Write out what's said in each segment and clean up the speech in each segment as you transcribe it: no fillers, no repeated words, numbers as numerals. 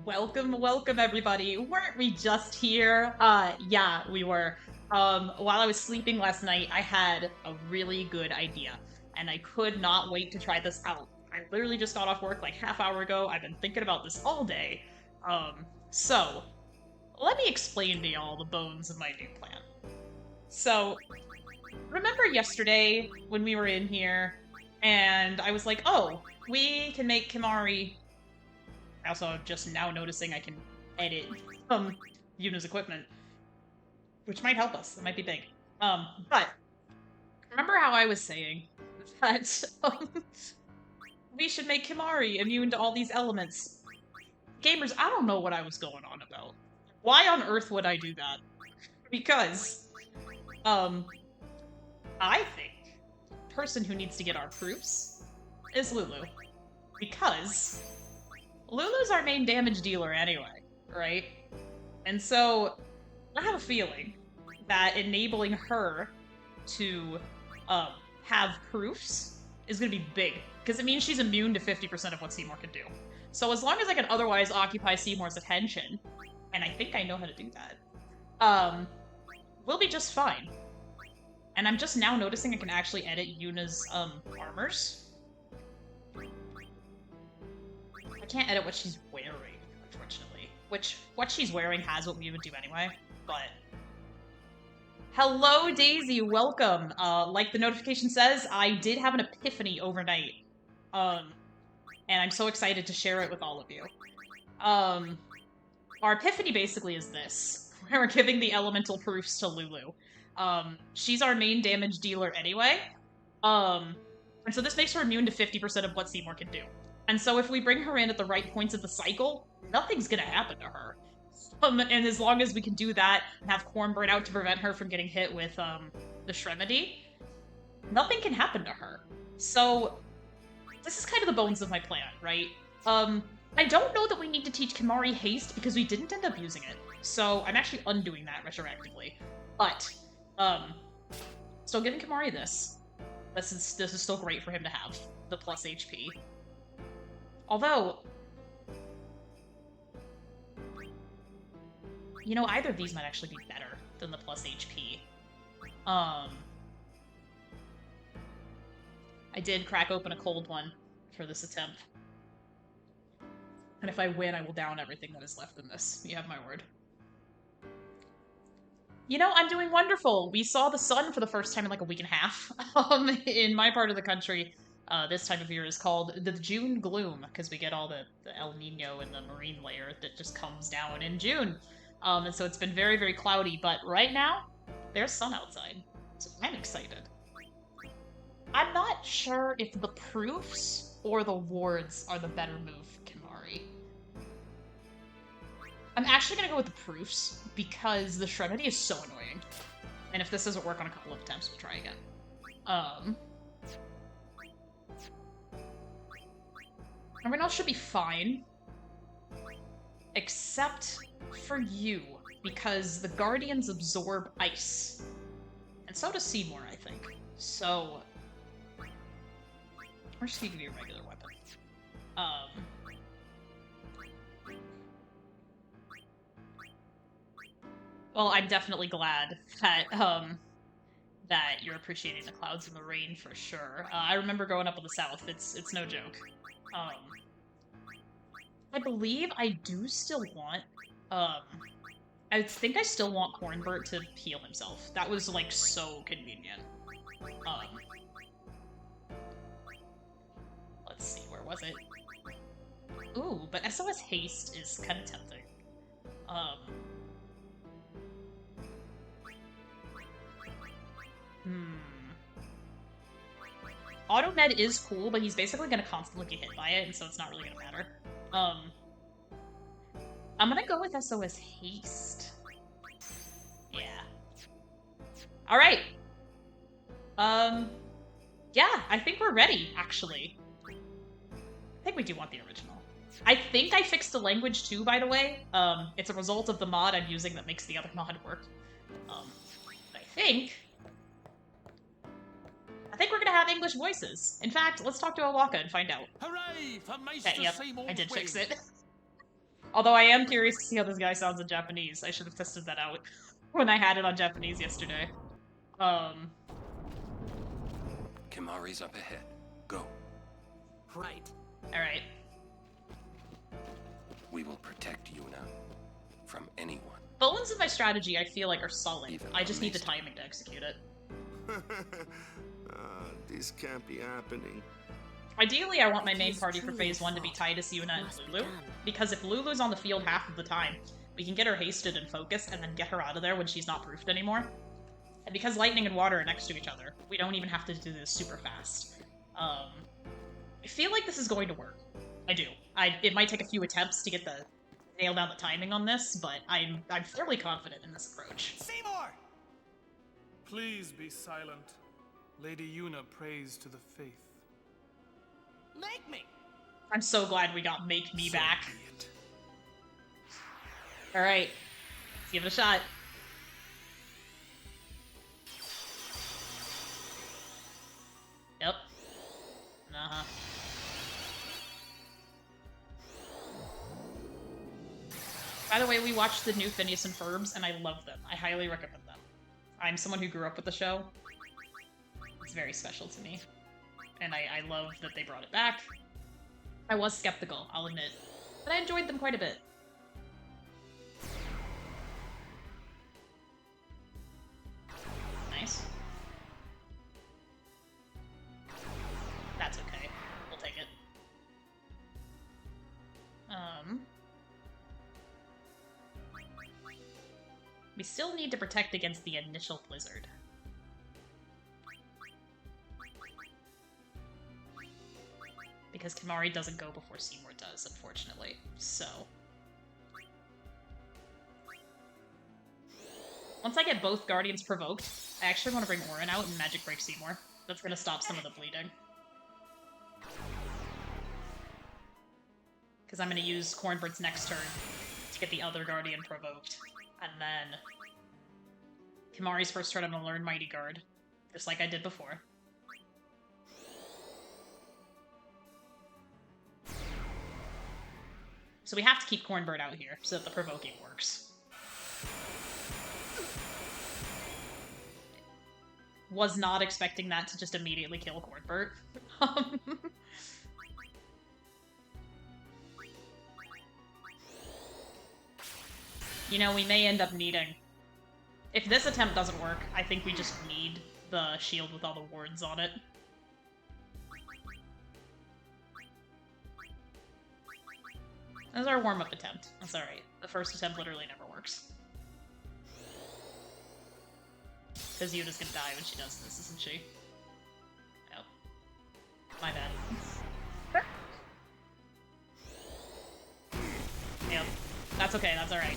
Welcome everybody. Weren't we just here? Yeah, we were. While I was sleeping last night, I had a really good idea, and I could not wait to try this out. I literally just got off work like half hour ago. I've been thinking about this all day. So let me explain to y'all the bones of my new plan. So, remember yesterday when we were in here, and I was like, oh, we can make Kimari. I also am just now noticing I can edit Yuna's equipment, which might help us. It might be big. But remember how I was saying that we should make Kimari immune to all these elements? Gamers, I don't know what I was going on about. Why on earth would I do that? Because, I think the person who needs to get our proofs is Lulu. Because Lulu's our main damage dealer anyway, right? And so, I have a feeling that enabling her to have proofs is going to be big, because it means she's immune to 50% of what Seymour can do. So as long as I can otherwise occupy Seymour's attention, and I think I know how to do that, we'll be just fine. And I'm just now noticing I can actually edit Yuna's armors. I can't edit what she's wearing, unfortunately. Which, what she's wearing has what we would do anyway, but... Hello, Daisy, welcome! Like the notification says, I did have an epiphany overnight. And I'm so excited to share it with all of you. Our epiphany basically is this. We're giving the elemental proofs to Lulu. She's our main damage dealer anyway. And so this makes her immune to 50% of what Seymour can do. And so if we bring her in at the right points of the cycle, nothing's gonna happen to her. And as long as we can do that and have Cornburn out to prevent her from getting hit with the Shremedy, nothing can happen to her. So this is kind of the bones of my plan, right? I don't know that we need to teach Kimari haste because we didn't end up using it. So I'm actually undoing that retroactively. But still giving Kimari this. This is still great for him to have, the plus HP. Although, you know, either of these might actually be better than the plus HP. I did crack open a cold one for this attempt. And if I win, I will down everything that is left in this. You have my word. You know, I'm doing wonderful. We saw the sun for the first time in like a week and a half. In my part of the country, this time of year is called the June gloom, because we get all the El Nino and the marine layer that just comes down in June. And so it's been very, very cloudy, but right now, there's sun outside. So I'm excited. I'm not sure if the proofs or the wards are the better move, Kimari. I'm actually gonna go with the proofs, because the Shremedy is so annoying. And if this doesn't work on a couple of attempts, we'll try again. Everyone else should be fine. Except for you, because the Guardians absorb ice. And so does Seymour, I think. So... we're just gonna give you a regular weapon. Well, I'm definitely glad that, that you're appreciating the clouds and the rain for sure. I remember growing up in the South, it's no joke. I believe I do still want, I think I still want Cornbert to heal himself. That was, like, so convenient. Let's see, where was it? Ooh, but SOS Haste is kind of tempting. Automed is cool, but he's basically gonna constantly get hit by it, and so it's not really gonna matter. I'm gonna go with SOS Haste. Yeah. Alright. Yeah, I think we're ready, actually. I think we do want the original. I think I fixed the language too, by the way. It's a result of the mod I'm using that makes the other mod work. I think we're gonna have English voices. In fact, let's talk to Awaka and find out. Hooray for Yep, Seymour I did fix it. Although I am curious to see how this guy sounds in Japanese. I should have tested that out when I had it on Japanese yesterday. Kimahri's up ahead. Go. Right. Alright. We will protect Yuna from anyone. Bones of my strategy, I feel like, are solid. Even I just need the amazing. timing to execute it. This can't be happening. Ideally, I want my main party for Phase 1 to be Tidus, Yuna, and Lulu, because if Lulu's on the field half of the time, we can get her hasted and focused, and then get her out of there when she's not proofed anymore. And because Lightning and Water are next to each other, we don't even have to do this super fast. I feel like this is going to work. I do. It might take a few attempts to nail down the timing on this, but I'm fairly confident in this approach. Seymour! Please be silent. Lady Yuna prays to the faith. Make me! I'm so glad we got Make Me So back. be it. Alright. Let's give it a shot. Yep. Uh-huh. By the way, we watched the new Phineas and Ferbs, and I love them. I highly recommend them. I'm someone who grew up with the show. It's very special to me. And I love that they brought it back. I was skeptical, I'll admit. But I enjoyed them quite a bit. Nice. That's okay. We'll take it. We still need to protect against the initial blizzard. Because Kimahri doesn't go before Seymour does, unfortunately. So... once I get both Guardians provoked, I actually want to bring Auron out and Magic Break Seymour. That's gonna stop some of the bleeding. Because I'm gonna use Cornbird's next turn to get the other Guardian provoked. And then... Kimahri's first turn I'm gonna learn Mighty Guard. Just like I did before. So we have to keep Cornbird out here so that the provoking works. Was not expecting that to just immediately kill Cornbird. You know, we may end up needing... if this attempt doesn't work, I think we just need the shield with all the wards on it. That's our warm-up attempt. That's alright. The first attempt literally never works. Because Yuna's gonna die when she does this, isn't she? No. My bad. Yep. That's okay, that's alright.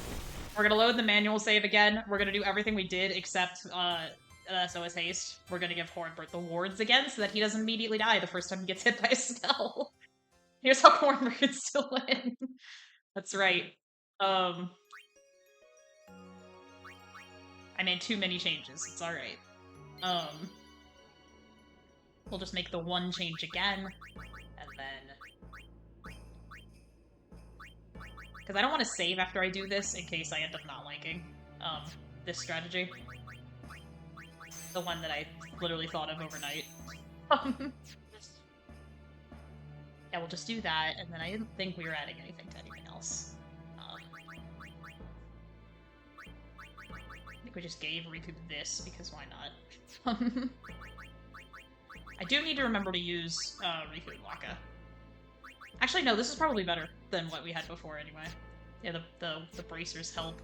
We're gonna load the manual save again. We're gonna do everything we did except SOS Haste. We're gonna give Hornbert the wards again so that he doesn't immediately die the first time he gets hit by a spell. Here's how Hornbert can still win. That's right. I made too many changes. It's alright. We'll just make the one change again, and then... because I don't want to save after I do this in case I end up not liking this strategy. The one that I literally thought of overnight. Yeah, we'll just do that, and then I didn't think we were adding anything to anything else. I think we just gave Riku this, because why not? I do need to remember to use Riku and Waka. Actually, no, this is probably better than what we had before anyway. Yeah, the bracers help.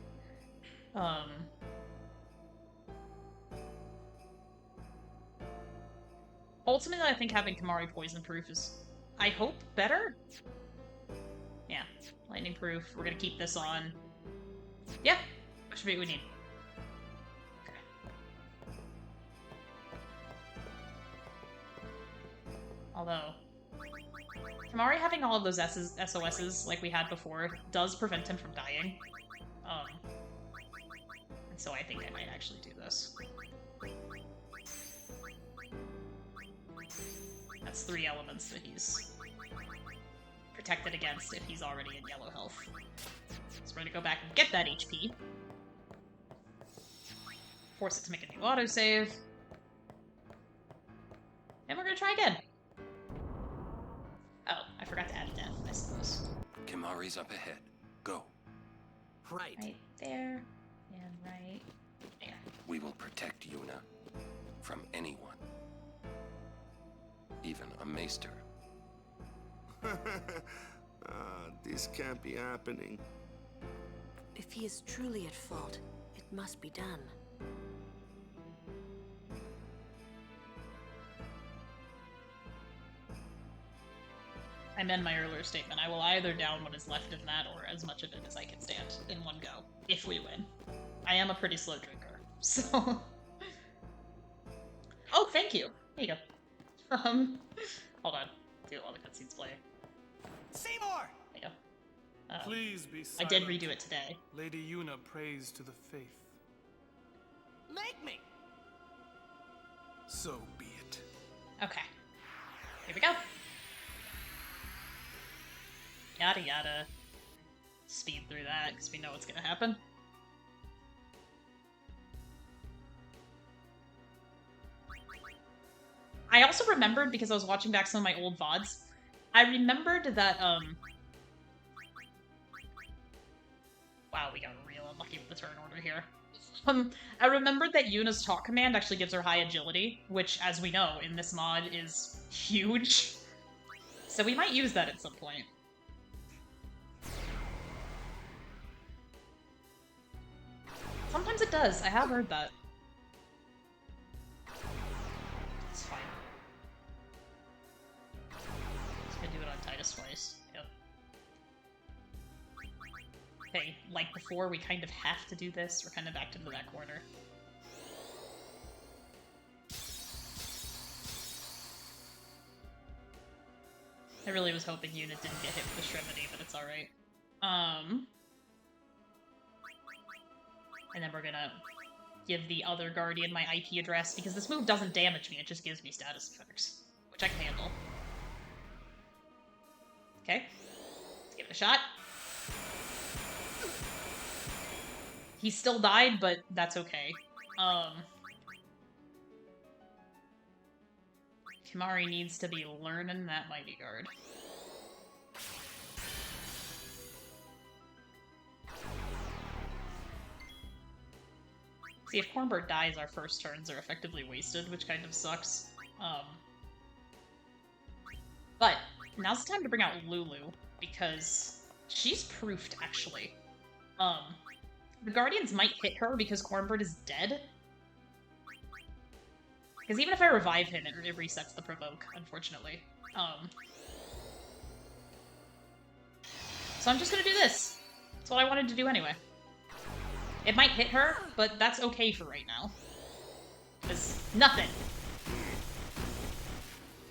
Ultimately, I think having Kimahri poison proof is, I hope, better? Yeah, lightning proof. We're gonna keep this on. Yeah, that should be what we need. Okay. Although, Kimahri having all of those SOSs like we had before does prevent him from dying. And so I think I might actually do this. That's 3 elements that he's protected against if he's already in yellow health. So we're gonna go back and get that HP. Force it to make a new autosave. And we're gonna try again. Oh, I forgot to add a death, I suppose. Kimahri's up ahead. Go. Right. Right there, and right there. We will protect Yuna from anyone. Even a maester. This can't be happening. If he is truly at fault, it must be done. I amend my earlier statement. I will either down what is left of that or as much of it as I can stand in one go, if we win. I am a pretty slow drinker, so... Oh, thank you! There you go. Hold on. Do all the cutscenes play. Seymour! There you go. Please be I silent. did redo it today. Lady Yuna prays to the faith. Make me! So be it. Okay. Here we go. Yada yada. Speed through that, because we know what's gonna happen. I also remembered, because I was watching back some of my old VODs, I remembered that, wow, we got real unlucky with the turn order here. I remembered that Yuna's talk command actually gives her high agility, which, as we know, in this mod is huge. So we might use that at some point. Sometimes it does, I have heard that. It's fine. Just gonna do it on Titus twice. Yep. Okay, like before, we kind of have to do this. We're kind of backed into that corner. I really was hoping Unit didn't get hit with Extremity, but it's alright. And then we're gonna give the other Guardian my IP address, because this move doesn't damage me, it just gives me status effects, which I can handle. Okay, let's give it a shot. He still died, but that's okay. Kimahri needs to be learning that Mighty Guard. See, if Cornbird dies, our first turns are effectively wasted, which kind of sucks. But now's the time to bring out Lulu, because she's proofed, actually. The Guardians might hit her because Cornbird is dead. Because even if I revive him, it resets the provoke, unfortunately. So I'm just gonna do this. That's what I wanted to do anyway. It might hit her, but that's okay for right now. Because nothing.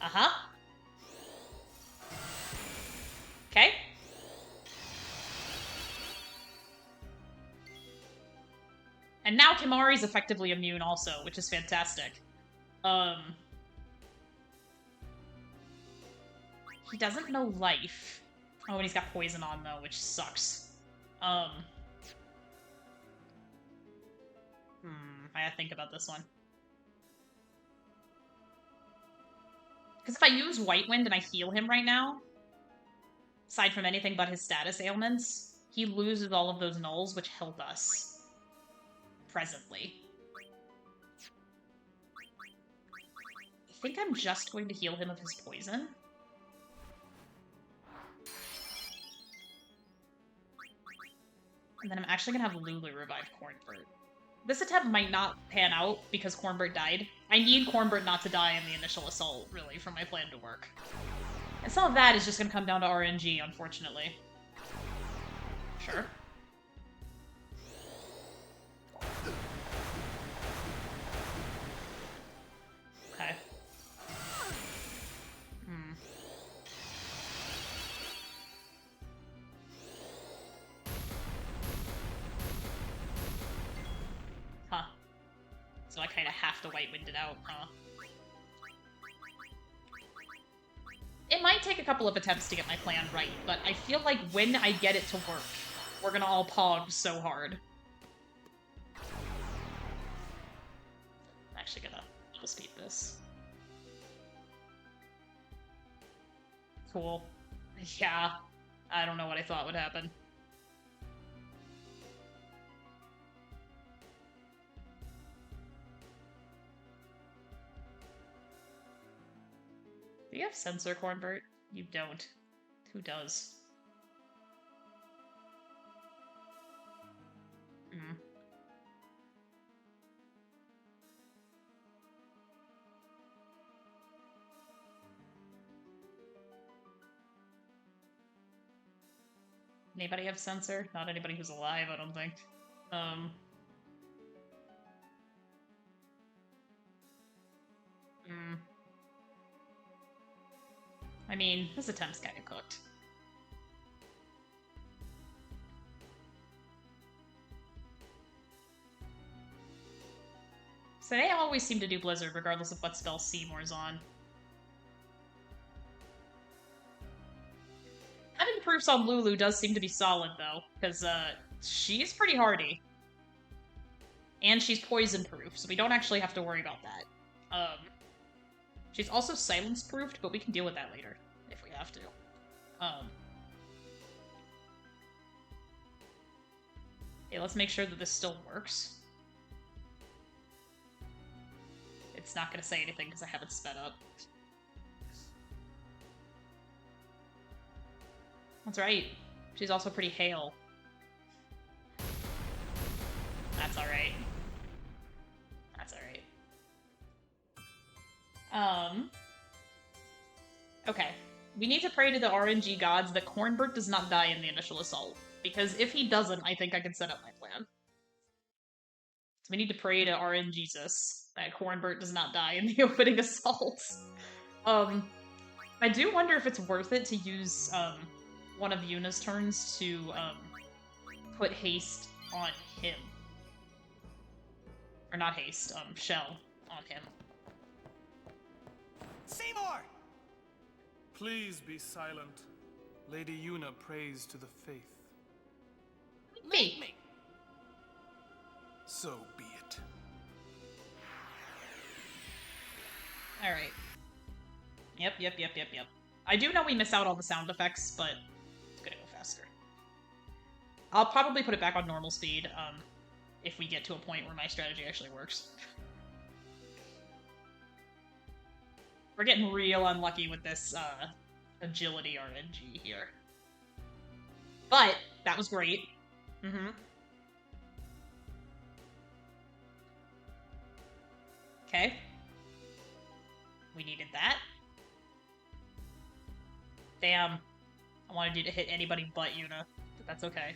Uh-huh. Okay. And now Kimahri's effectively immune also, which is fantastic. He doesn't know life. Oh, and he's got poison on, though, which sucks. I gotta think about this one. Because if I use White Wind and I heal him right now, aside from anything but his status ailments, he loses all of those nulls, which help us. Presently. I think I'm just going to heal him of his poison. And then I'm actually gonna have Lulu revive Cornbird. This attempt might not pan out because Cornbird died. I need Cornbird not to die in the initial assault, really, for my plan to work. And some of that is just gonna come down to RNG, unfortunately. Sure. Okay. Huh. So I kind of have to White Wind it out, huh? It might take a couple of attempts to get my plan right, but I feel like when I get it to work, we're gonna all pog so hard. I'm actually gonna speed this. Cool. Yeah. I don't know what I thought would happen. Do you have sensor, Cornbert? You don't. Who does? Hmm. Anybody have sensor? Not anybody who's alive, I don't think. I mean, this attempt's kinda cooked. So they always seem to do Blizzard, regardless of what spell Seymour's on. Having proofs on Lulu does seem to be solid, though, because she's pretty hardy. And she's poison-proof, so we don't actually have to worry about that. She's also silence-proofed, but we can deal with that later, if we have to. Okay, let's make sure that this still works. It's not going to say anything because I haven't sped up. That's right. She's also pretty hale. That's alright. That's alright. Okay. We need to pray to the RNG gods that Cornbert does not die in the initial assault. Because if he doesn't, I think I can set up my plan. So we need to pray to RNGesus that Cornbert does not die in the opening assault. I do wonder if it's worth it to use, one of Yuna's turns to, put haste on him. Or not haste, shell on him. Seymour! Please be silent. Lady Yuna prays to the faith. Make me! So be it. Alright. Yep. I do know we miss out on the sound effects, but it's gonna go faster. I'll probably put it back on normal speed, if we get to a point where my strategy actually works. We're getting real unlucky with this, agility RNG here. But, that was great. Okay. We needed that. Damn. I wanted you to hit anybody but Yuna, but that's okay.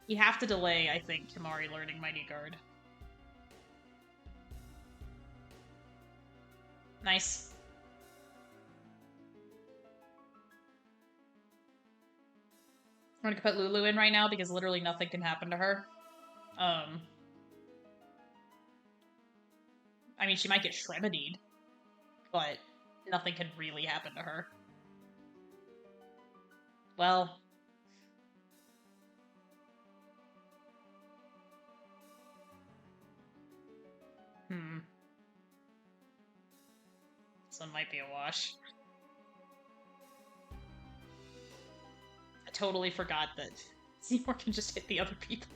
You have to delay, I think, Kimari learning Mighty Guard. Nice. I'm gonna put Lulu in right now because literally nothing can happen to her. I mean, she might get Shremadied, but nothing can really happen to her. Well... This one might be a wash. I totally forgot that Seymour can just hit the other people.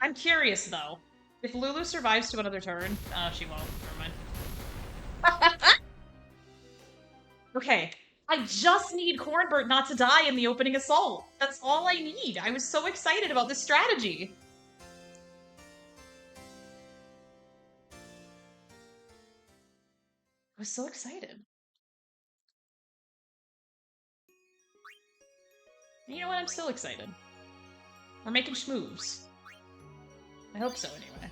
I'm curious, though. If Lulu survives to another turn... Oh, she won't. Never mind. Okay. I just need Cornbert not to die in the opening assault. That's all I need. I was so excited about this strategy. I was so excited. You know what? I'm still excited. We're making schmoves. I hope so, anyway.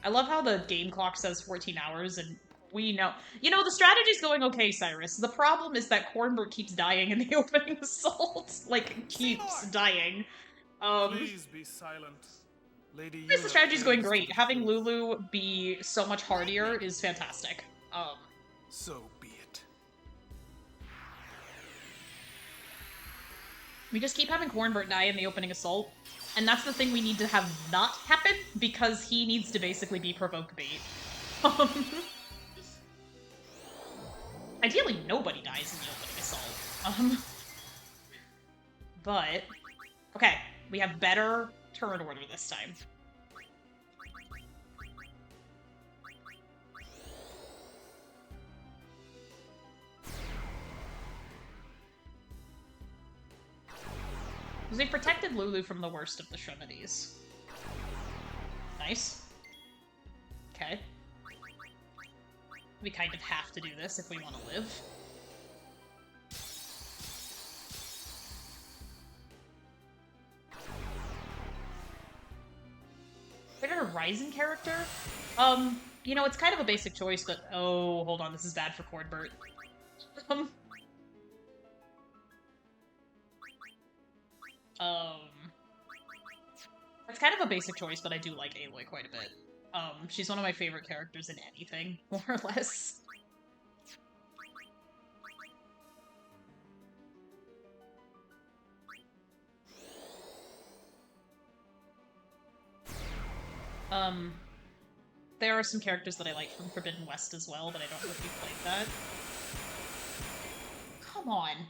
I love how the game clock says 14 hours, and We know. You know, the strategy's going okay, Cyrus. The problem is that Cornbert keeps dying in the opening assault. Like, keeps Seymour! dying. Please be silent. Lady The Yuna strategy's going prays to great. the Having faith. Lulu be so much hardier is fantastic. So be it. We just keep having Cornbert die in the opening assault, and that's the thing we need to have not happen, because he needs to basically be provoke bait. Ideally, nobody dies in the opening assault. But, okay, we have better turn order this time. Because we protected Lulu from the worst of the Shremedies. Nice. Okay. We kind of have to do this if we want to live. Favorite Horizon character? You know, it's kind of a basic choice, but oh, hold on, this is bad for Cornbert. It's kind of a basic choice, but I do like Aloy quite a bit. She's one of my favorite characters in anything, more or less. There are some characters that I like from Forbidden West as well, but I don't know if you've played that. Come on.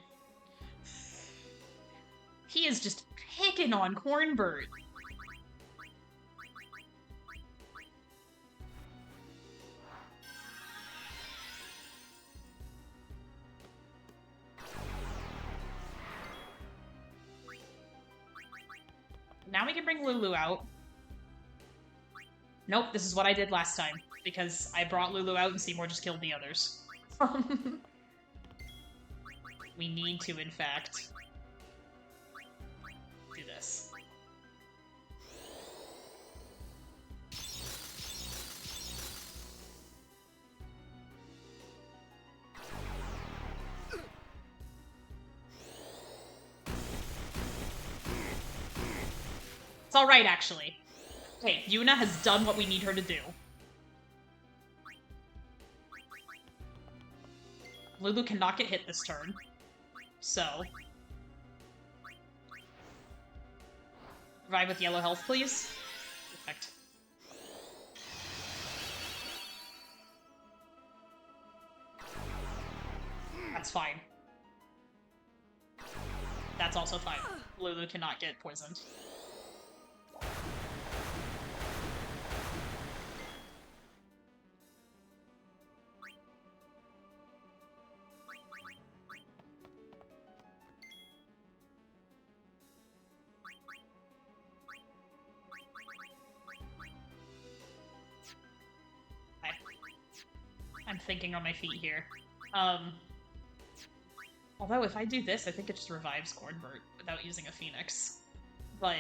He is just picking on Cornbert. Now we can bring Lulu out. Nope, this is what I did last time, because I brought Lulu out and Seymour just killed the others. We need to, in fact, do this. It's alright, actually. Okay, Yuna has done what we need her to do. Lulu cannot get hit this turn. So... revive with yellow health, please. Perfect. That's fine. That's also fine. Lulu cannot get poisoned. I'm thinking on my feet here. Although if I do this, I think it just revives Cornbert without using a Phoenix. But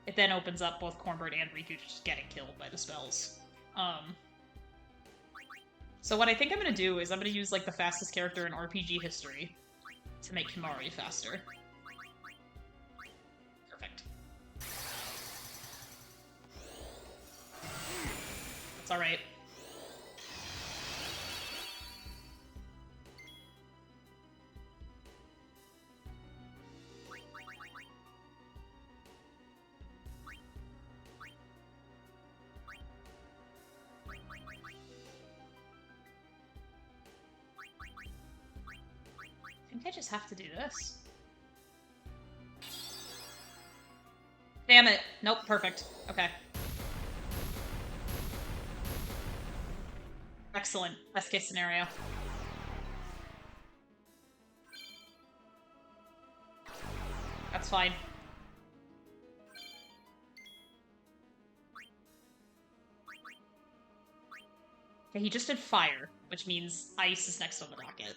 it then opens up both Cornbert and Riku just getting killed by the spells. So what I think I'm gonna do is I'm gonna use like the fastest character in RPG history to make Himari faster. Perfect. That's alright. I think I just have to do this. Damn it. Nope, perfect. Okay. Excellent. Best case scenario. That's fine. Okay, he just did fire, which means ice is next on the docket.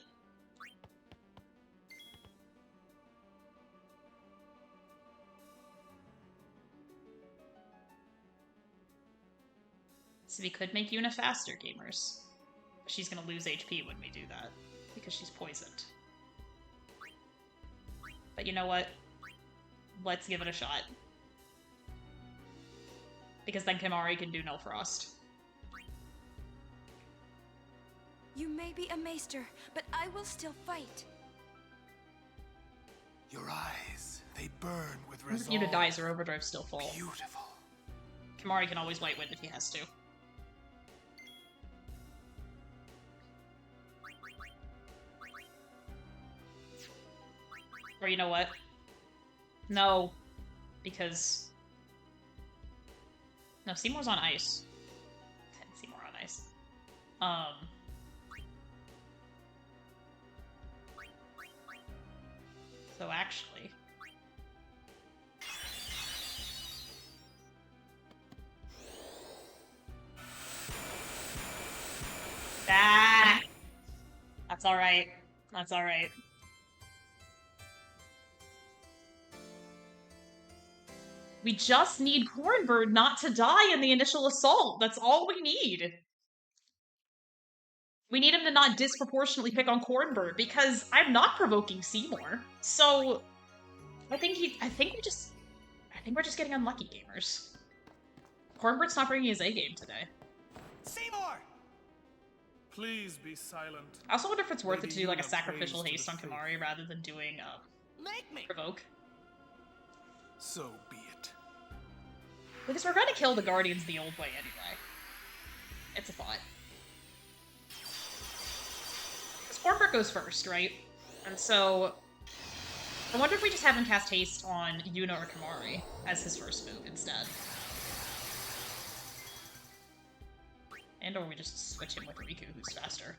So we could make Yuna faster, gamers. But she's gonna lose HP when we do that, because she's poisoned. But you know what? Let's give it a shot. Because then Kimahri can do no frost. You may be a maester, but I will still fight. Your eyes, they burn with If resolve. Yuna dies, her overdrive's still full. Beautiful. Kimahri can always white wind if he has to. Or you know what? No. Because... No, Seymour's on ice. Seymour on ice. So actually... Ah! That's alright. That's alright. We just need Cornbird not to die in the initial assault. That's all we need. We need him to not disproportionately pick on Cornbird because I'm not provoking Seymour. So I think we're just getting unlucky, gamers. Cornbird's not bringing his A game today. Seymour! Please be silent. I also wonder if it's worth it Lady to do like a Yuna sacrificial prays haste to on the faith. Kimahri rather than doing Make me! provoke. So be it. Because we're gonna kill the Guardians the old way anyway. It's a thought. Because Cornbird goes first, right? And so... I wonder if we just have him cast haste on Yuna or Kimahri as his first move instead. And or we just switch him with Riku, who's faster.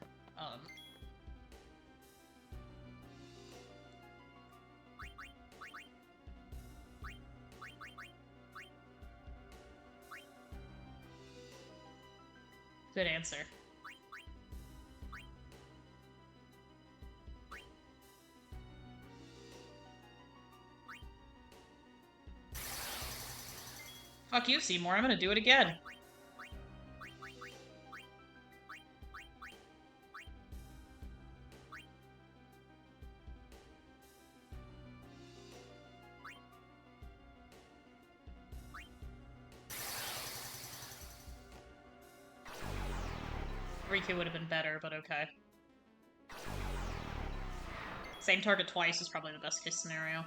Good answer. Fuck you, Seymour. I'm gonna do it again. Riku would have been better, but okay. Same target twice is probably the best case scenario.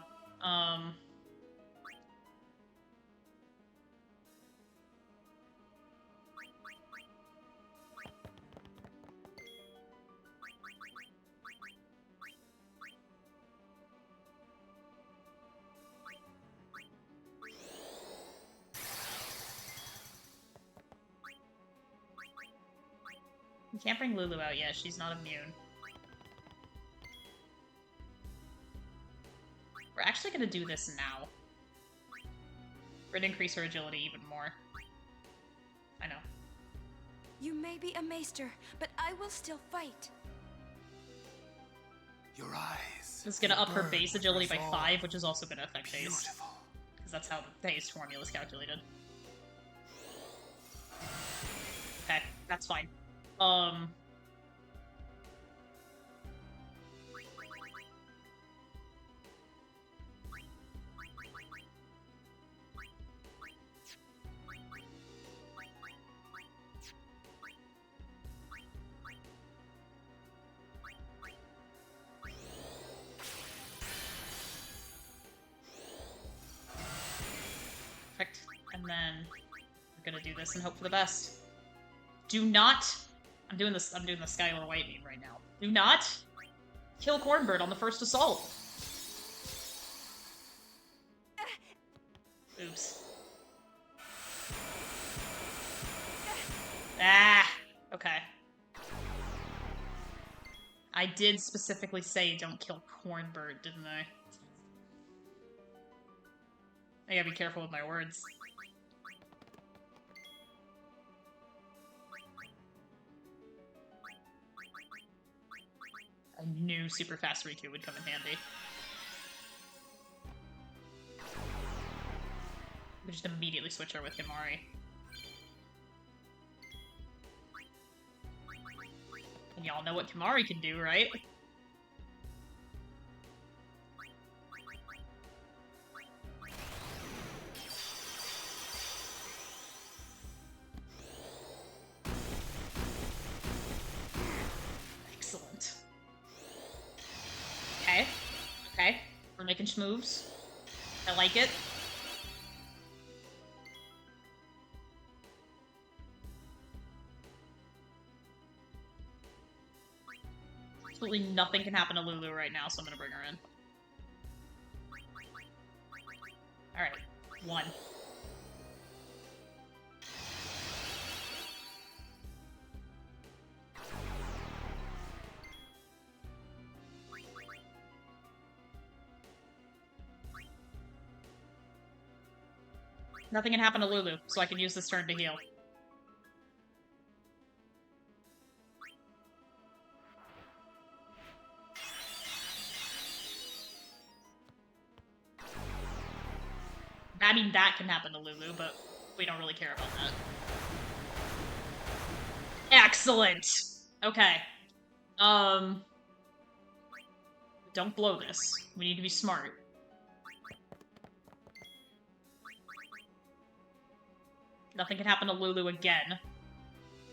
We can't bring Lulu out yet, she's not immune. We're actually gonna do this now. We're gonna increase her agility even more. I know. You may be a maester, but I will still fight. Your eyes. This is gonna they up her burn base with agility by resolve. 5, which is also gonna affect haste. Beautiful. Because that's how the haste formula is calculated. Okay, that's fine. Perfect. And then we're gonna do this and hope for the best. Do not... I'm doing the Skylar White meme right now. Do not kill Cornbird on the first assault. Oops. Ah! Okay. I did specifically say don't kill Cornbird, didn't I? I gotta be careful with my words. I knew super fast Riku would come in handy. We just immediately switch her with Himari. Y'all know what Kimari can do, right? Excellent. Okay. Okay. We're making moves. I like it. Absolutely nothing can happen to Lulu right now, so I'm gonna bring her in. Alright. 1. Nothing can happen to Lulu, so I can use this turn to heal. I mean, that can happen to Lulu, but we don't really care about that. Excellent! Okay. Don't blow this. We need to be smart. Nothing can happen to Lulu again.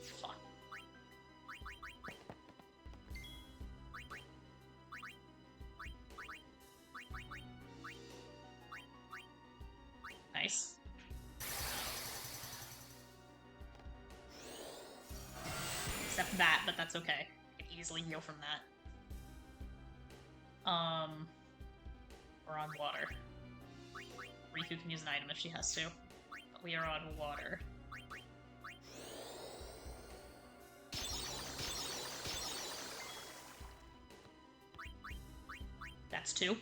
Fuck. Nice. Except that, but that's okay. I can easily heal from that. We're on water. Riku can use an item if she has to. But we are on water. That's 2.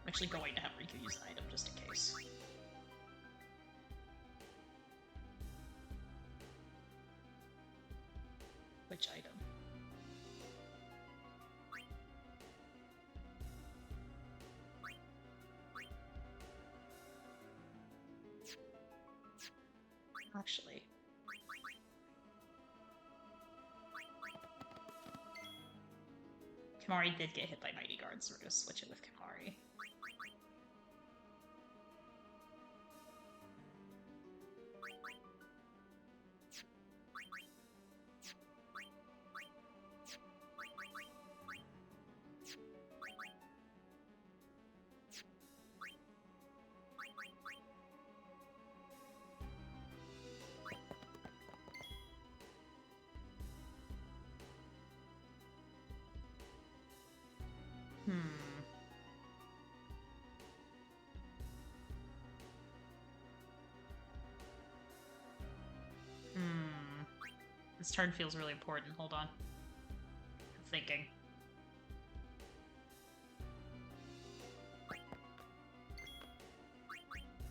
I'm actually going to have Riku use an item just in case. Which item? Actually. Kimari did get hit by Mighty Guard, so we're gonna switch it with Kimari. This turn feels really important. Hold on. I'm thinking.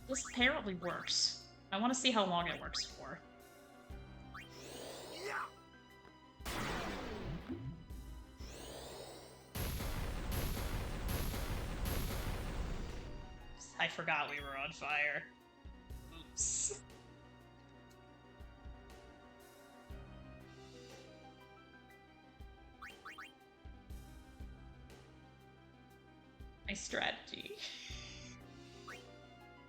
This apparently works. I want to see how long it works for. I forgot we were on fire. Oops. My strategy.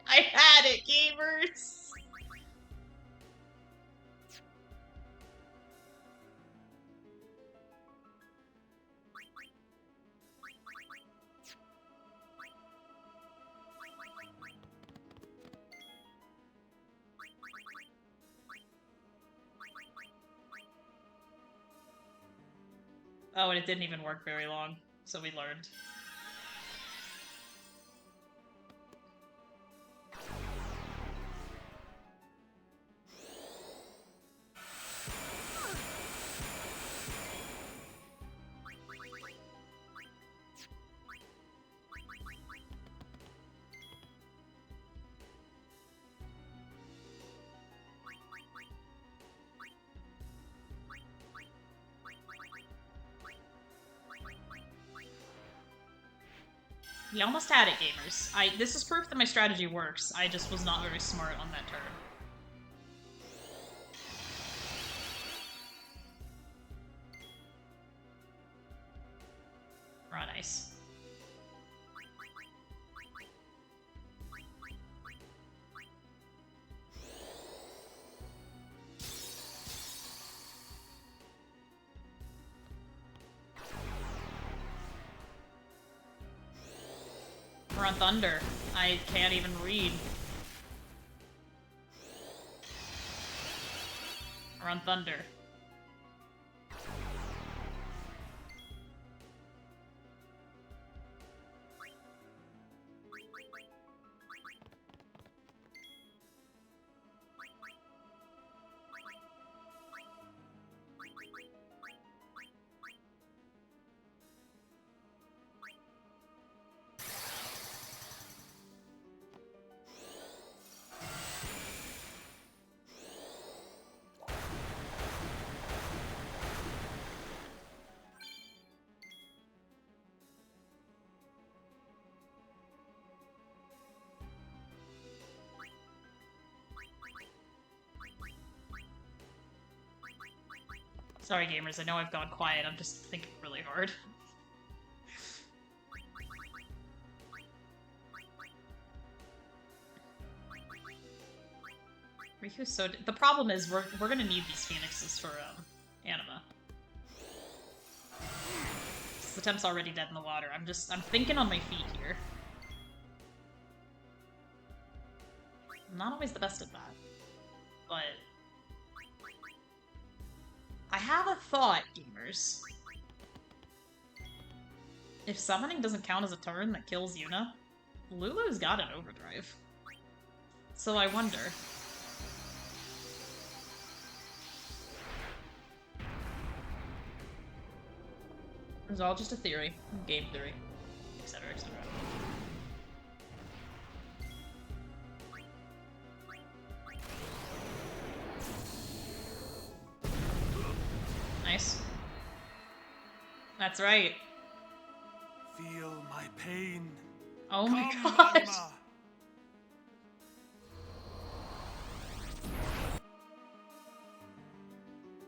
I had it, gamers! Oh, and it didn't even work very long, so we learned. We almost had it, gamers. This is proof that my strategy works. I just was not very smart on that turn. We're on ice. We're on thunder. I can't even read. We're on thunder. Sorry, gamers, I know I've gone quiet, I'm just thinking really hard. Riku's so... The problem is, we're gonna need these phoenixes for, Anima. The temp's already dead in the water. I'm thinking on my feet here. I'm not always the best at that. But... I have a thought, gamers. If summoning doesn't count as a turn that kills Yuna, Lulu's got an overdrive. So I wonder... It was all just a theory. Game theory. Etc, etc. Nice. That's right. Feel my pain. Oh my Come, gosh. Anima.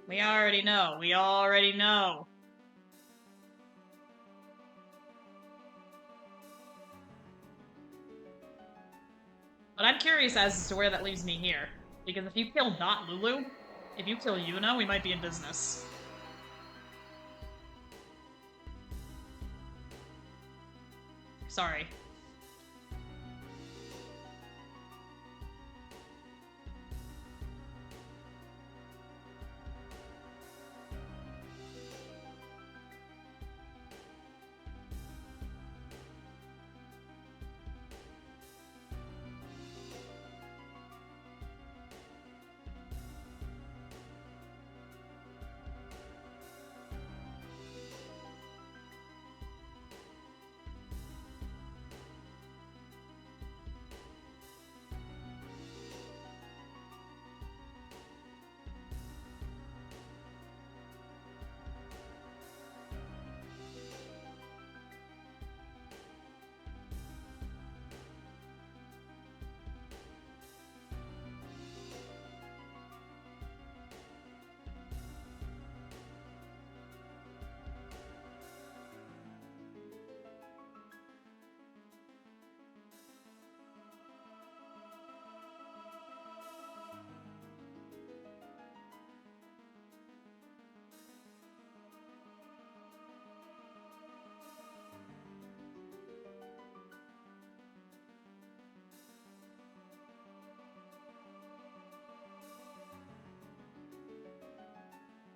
We already know. We already know. But I'm curious as to where that leaves me here. Because if you kill not Lulu, if you kill Yuna, we might be in business. Sorry.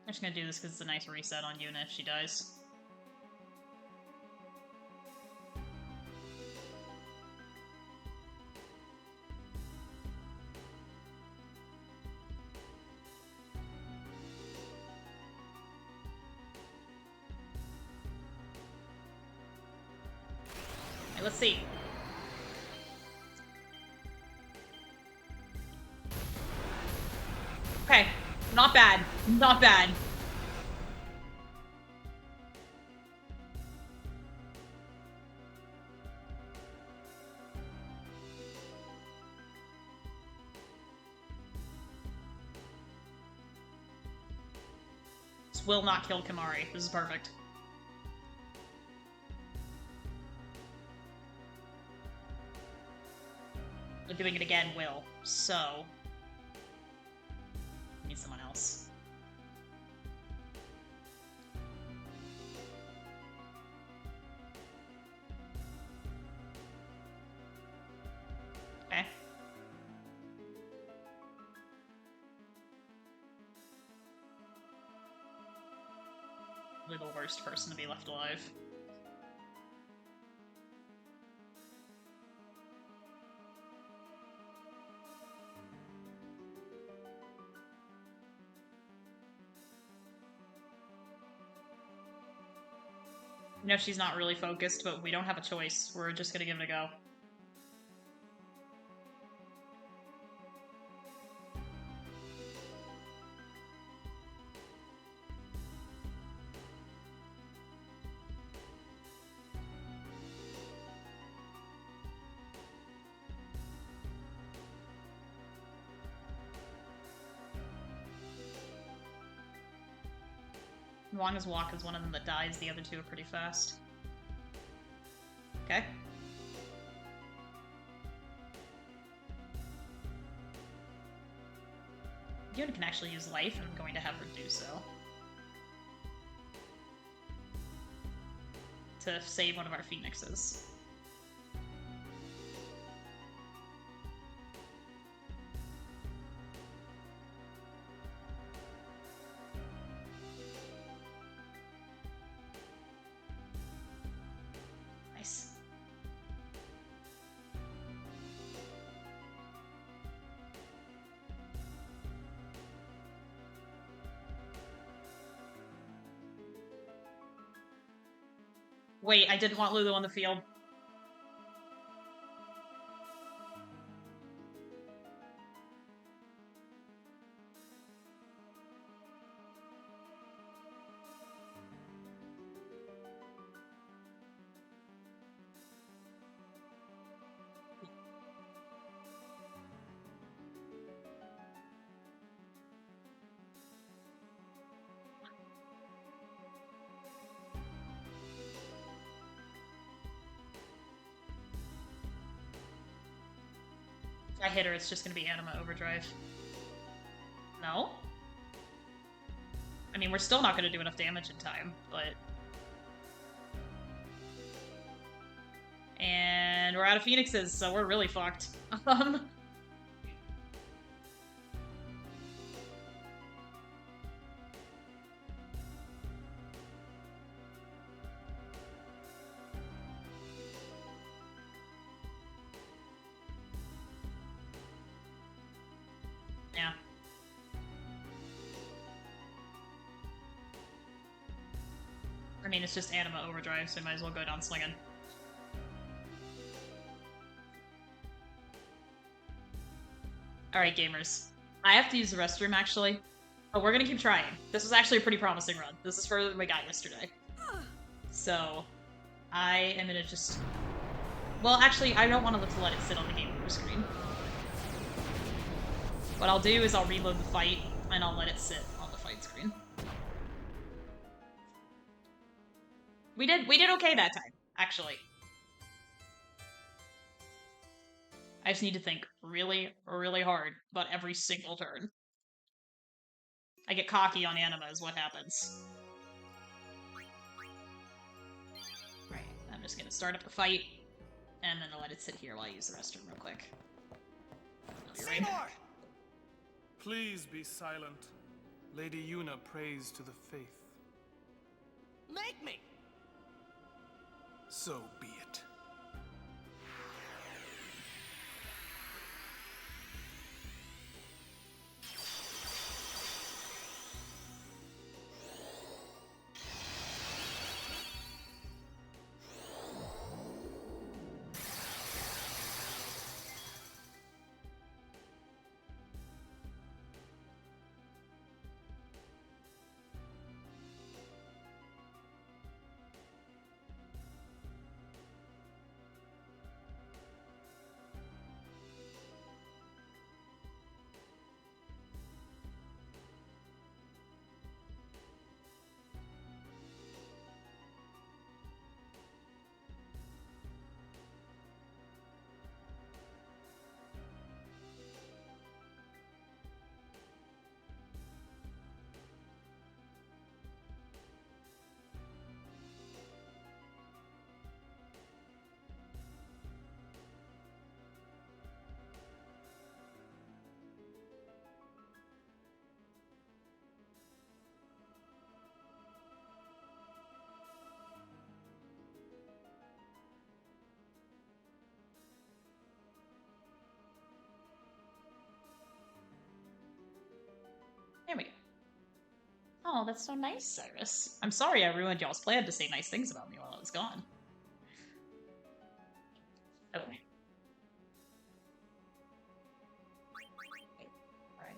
I'm just gonna do this because it's a nice reset on Yuna if she dies. Okay, let's see. Okay, not bad. Not bad. will not kill Kimari. This is perfect. But doing it again will. So... need someone else. Okay. Probably the worst person to be left alive. I know she's not really focused, but we don't have a choice. We're just gonna give it a go. Wanda's walk is one of them that dies, the other two are pretty fast. Okay. Yuna can actually use life, and I'm going to have her do so. To save one of our phoenixes. Nice. Wait, I didn't want Lulu on the field. If I hit her, it's just gonna be Anima Overdrive. No? I mean, we're still not gonna do enough damage in time, but... And we're out of phoenixes, so we're really fucked. Yeah. I mean, it's just Anima Overdrive, so I might as well go down slinging. Alright, gamers. I have to use the restroom, actually. But we're gonna keep trying. This was actually a pretty promising run. This is further than we got yesterday. So, I am gonna just... Well, actually, I don't want to let it sit on the game over screen. What I'll do is I'll reload the fight, and I'll let it sit on the fight screen. We did okay that time, actually. I just need to think really, really hard about every single turn. I get cocky on Anima is what happens. Right, I'm just gonna start up the fight, and then I'll let it sit here while I use the restroom real quick. Seymour! Please be silent. Lady Yuna prays to the faith. Make me! So be it. that's so nice, Cyrus. I'm sorry I ruined y'all's plan to say nice things about me while I was gone. Okay. Alright.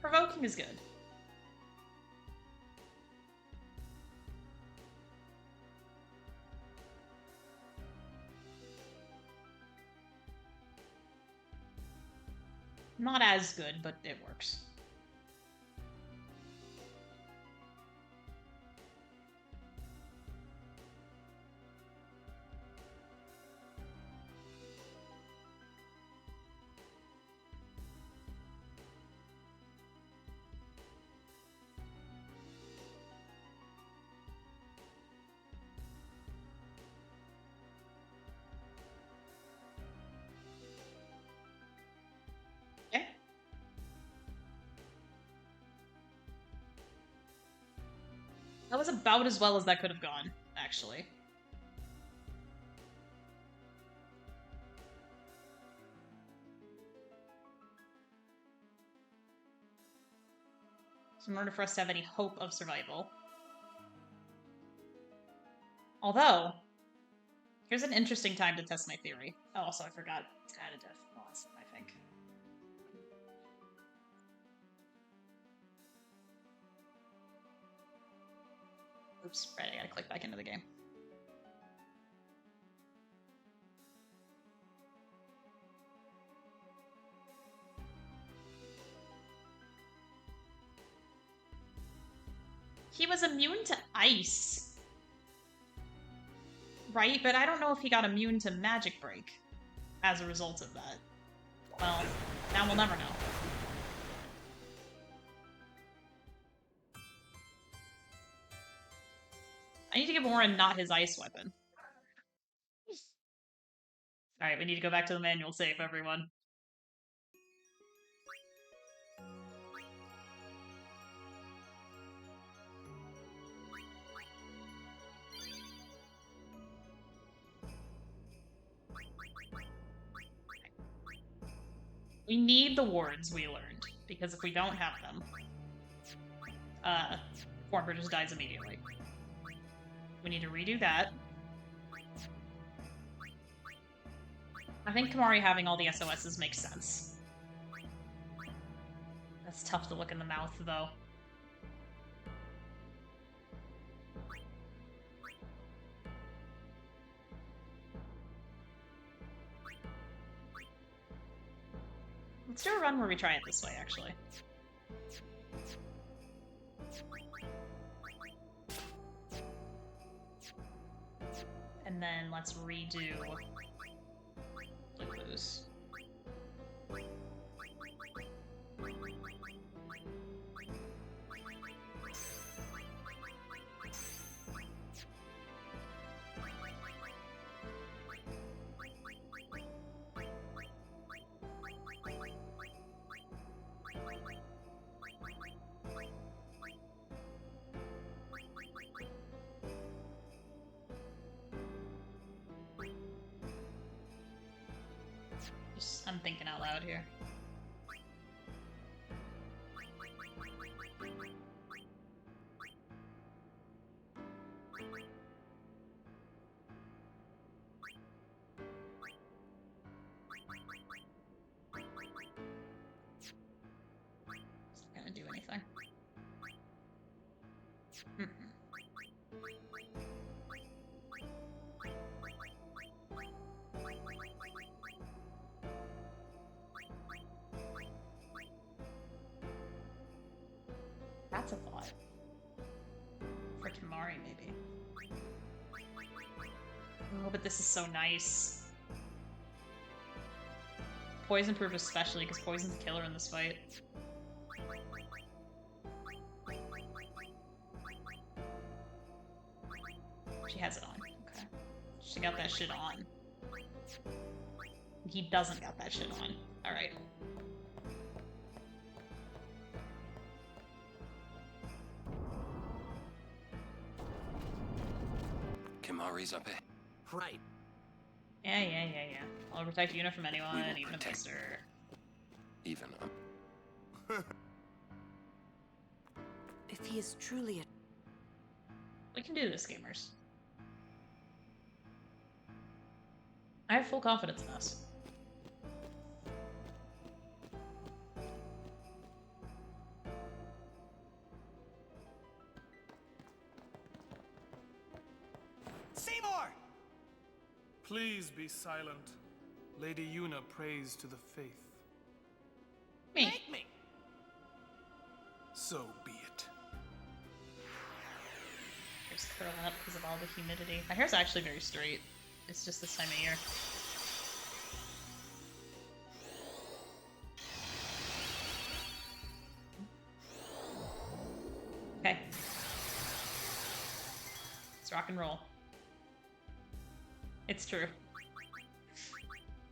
Provoking is good. Not as good, but it works. Okay. That was about as well as that could have gone, actually. So in order for us to have any hope of survival. Although, here's an interesting time to test my theory. Oh, also, I forgot it's additive loss, I think. Oops, right, I gotta click back into the game. He was immune to ice. Right? But I don't know if he got immune to magic break as a result of that. Well, now we'll never know. I need to give Warren not his ice weapon. Alright, we need to go back to the manual save, everyone. We need the wards we learned, because if we don't have them, Former just dies immediately. We need to redo that. I think Kamari having all the SOSs makes sense. That's tough to look in the mouth, though. Let's do a run where we try it this way, actually. And then let's redo Blues. I'm thinking out loud here. It's not gonna do anything. That's a thought. For Kamari, maybe. Oh, but this is so nice. Poison proof especially, because poison's a killer in this fight. She has it on. Okay. She got that shit on. He doesn't got that shit on. Alright. Kimari's up ahead. Right. Yeah. I'll protect Una from anyone, We will even a protect- mister. Even If he is truly a... We can do this, gamers. I have full confidence in us. Seymour! Please be silent. Lady Una prays to the faith. Me. Make me! So be it. Hair's curling up because of all the humidity. My hair's actually very straight. It's just this time of year. Okay. Let's rock and roll. It's true.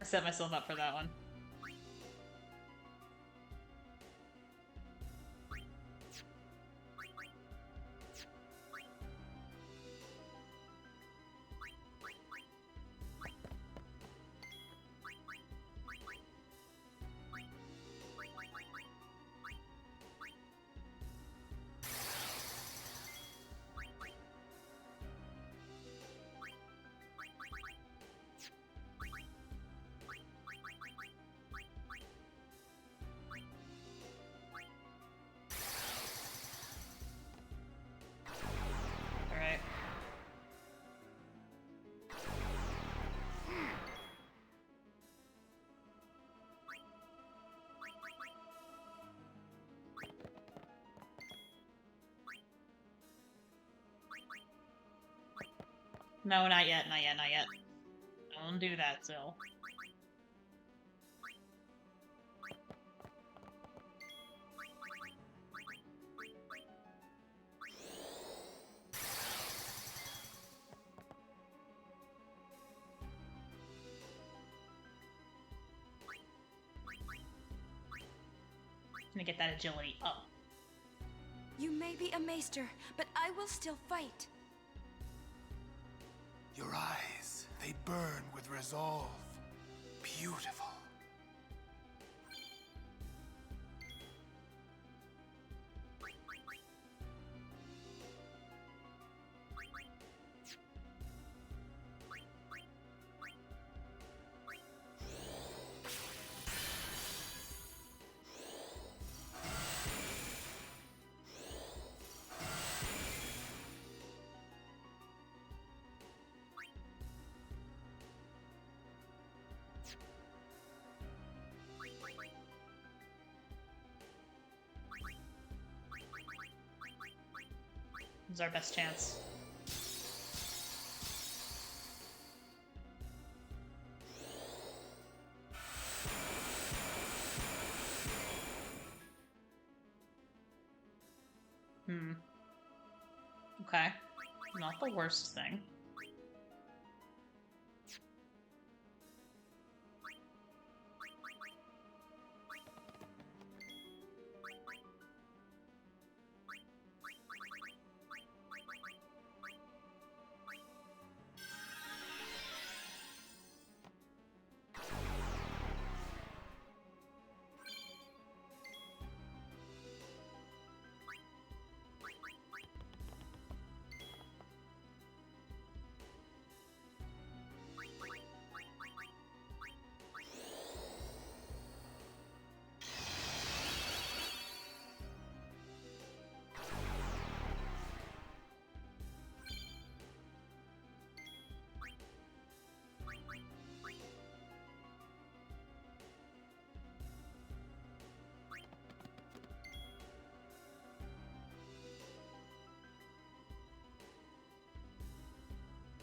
I set myself up for that one. Alright. No, not yet. Don't do that, Syl. Gonna get that agility up. You may be a maester, but I will still fight. Your eyes, they burn with resolve. Beautiful. This is our best chance. Okay. Not the worst thing.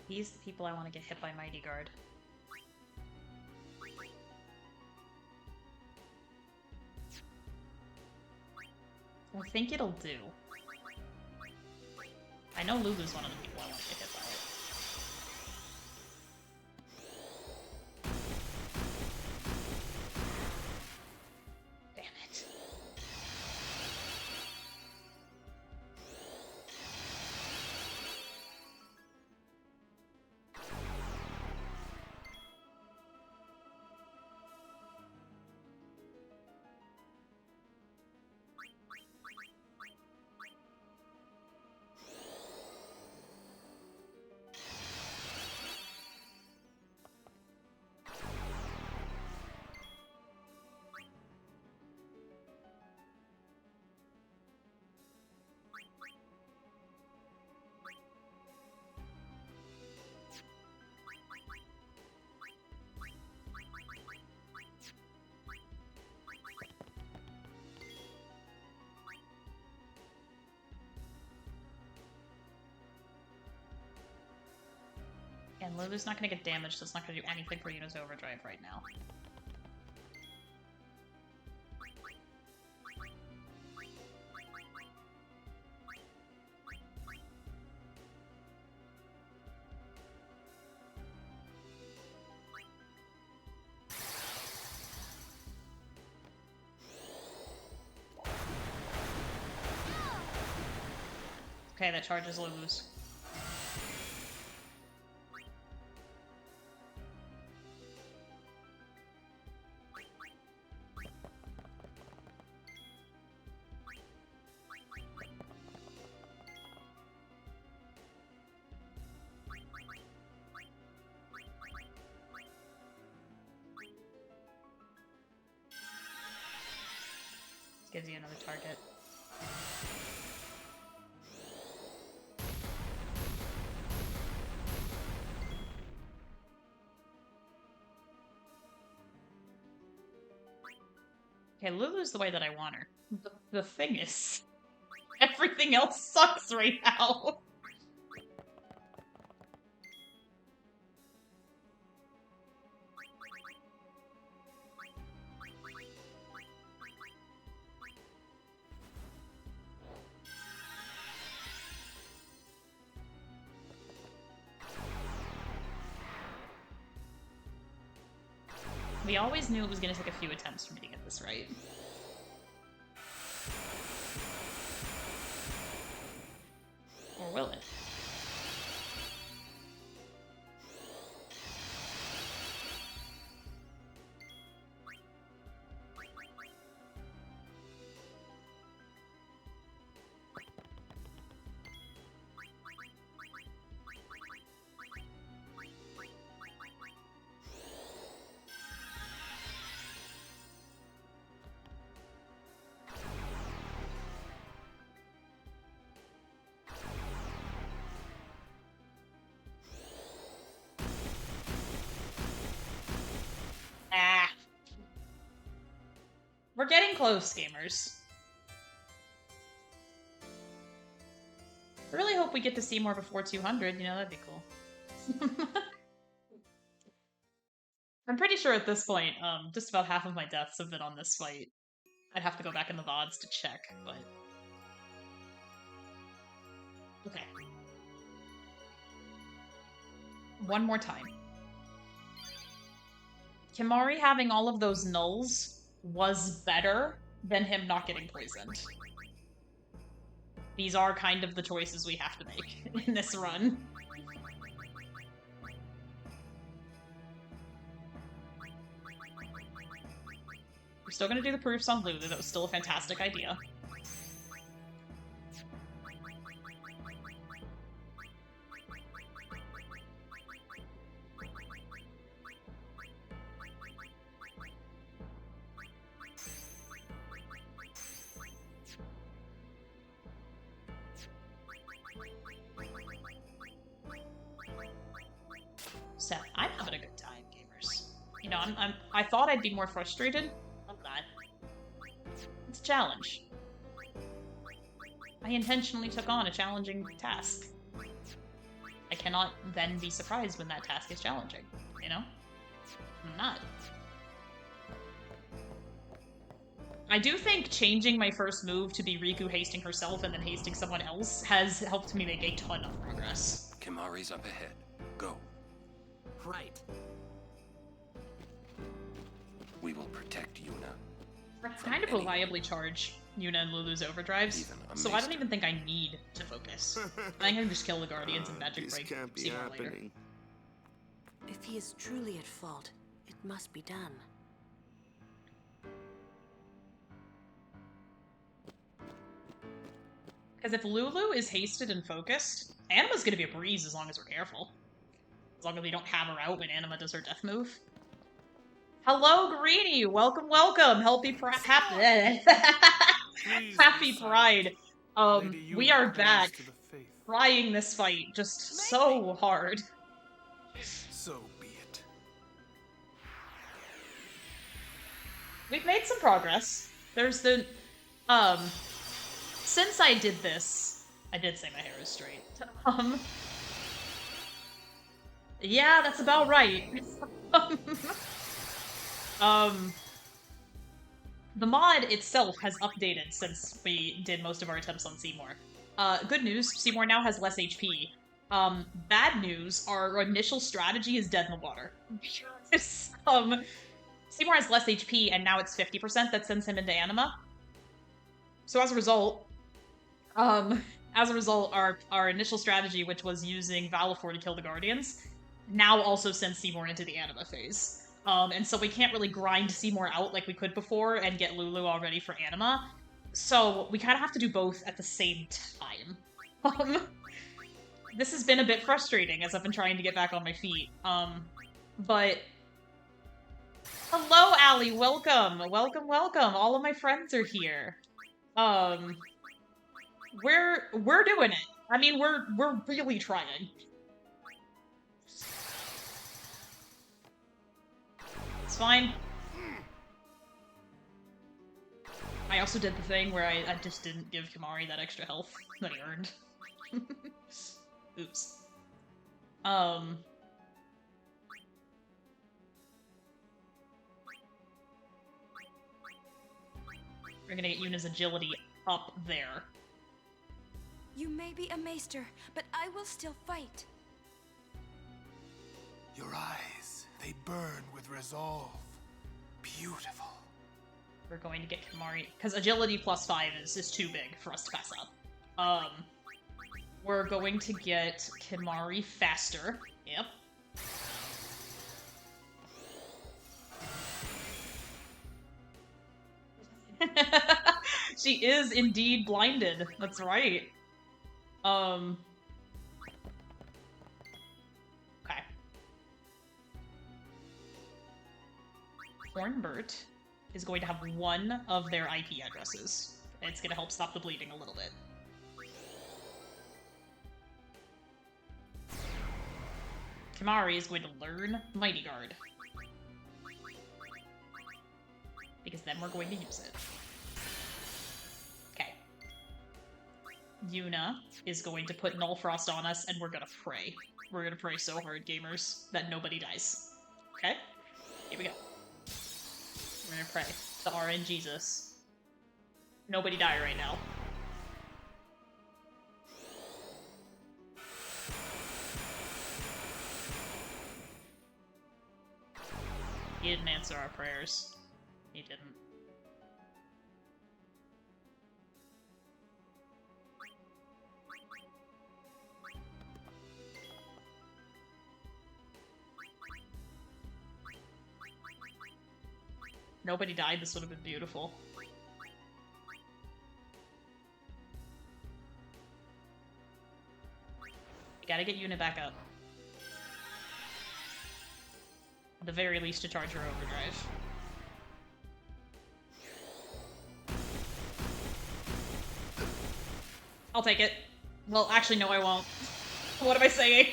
These are the people I want to get hit by Mighty Guard. I think it'll do. I know Lulu's one of the people I want to get hit by it. Damn it. And Lulu's not gonna get damaged, so it's not gonna do anything for Yuna's overdrive right now. Okay, that charges Lulu's. Gives you another target. Okay, Lulu's the way that I want her. The thing is, everything else sucks right now. We always knew it was going to take a few attempts for me to get this right. Or will it? Ah. We're getting close, gamers. I really hope we get to see more before 200, you know, that'd be cool. I'm pretty sure at this point, just about half of my deaths have been on this fight. I'd have to go back in the VODs to check, but... Okay. One more time. Kimahri having all of those nulls was better than him not getting poisoned. These are kind of the choices we have to make in this run. We're still gonna do the proofs on Lulu, that was still a fantastic idea. So, I'm having a good time, gamers. You know, I thought I'd be more frustrated. I'm not. It's a challenge. I intentionally took on a challenging task. I cannot then be surprised when that task is challenging, you know? I'm not. I do think changing my first move to be Riku hasting herself and then hasting someone else has helped me make a ton of progress. Kimahri's up ahead. Go. Right. We will protect Yuna. I kind of reliably charge Yuna and Lulu's overdrives, so I don't even think I need to focus. I think I can just kill the Guardians and Magic This Break. can't be See more later. happening. If he is truly at fault, it must be done. Because if Lulu is hasted and focused, Anima's gonna be a breeze as long as we're careful. As long as we don't have her out when Anima does her death move. Hello, Greeny! Welcome, welcome! Happy Please Happy be Pride! silent. Lady We Yuna are prays back, to the faith. trying this fight just so hard. So be it. We've made some progress. There's the, since I did this, I did say my hair is straight. Yeah, that's about right. um, the mod itself has updated since we did most of our attempts on Seymour. Good news, Seymour now has less HP. Bad news, our initial strategy is dead in the water. Because, Seymour has less HP, and now it's 50% that sends him into Anima. So as a result, our initial strategy, which was using Valifor to kill the Guardians, now also sends Seymour into the Anima phase. And so we can't really grind Seymour out like we could before and get Lulu all ready for Anima. So we kind of have to do both at the same time. This has been a bit frustrating as I've been trying to get back on my feet. But hello, Allie. Welcome, welcome, welcome. All of my friends are here. We're doing it. I mean, we're really trying. It's fine. I also did the thing where I just didn't give Kimari that extra health that he earned. Oops. We're gonna get Yuna's agility up there. You may be a maester, but I will still fight. Your eyes, they burn with resolve. Beautiful. We're going to get Kimari, because agility plus 5 is too big for us to pass up. We're going to get Kimari faster. Yep. She is indeed blinded. That's right. Okay. Hornbert is going to have one of their IP addresses. And it's going to help stop the bleeding a little bit. Kimari is going to learn Mighty Guard. Because then we're going to use it. Okay. Yuna is going to put Null Frost on us, and we're gonna pray. We're gonna pray so hard, gamers, that nobody dies. Okay? Here we go. We're gonna pray to RN Jesus. Nobody die right now. He didn't answer our prayers. He didn't. Nobody died, this would have been beautiful. You gotta get Yuna back up. At the very least to charge her overdrive. I'll take it. Well, actually, no, I won't. What am I saying?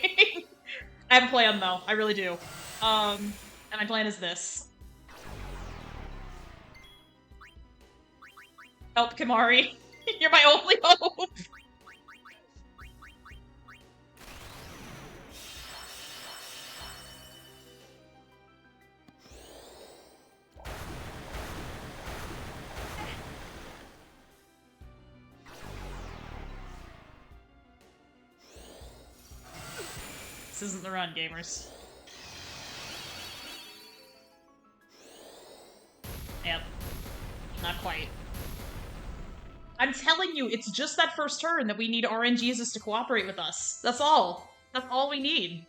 I have a plan, though. I really do. And my plan is this. Help, Kimari. You're my only hope! This isn't the run, gamers. Yep. Not quite. I'm telling you, it's just that first turn that we need RN Jesus to cooperate with us. That's all. That's all we need.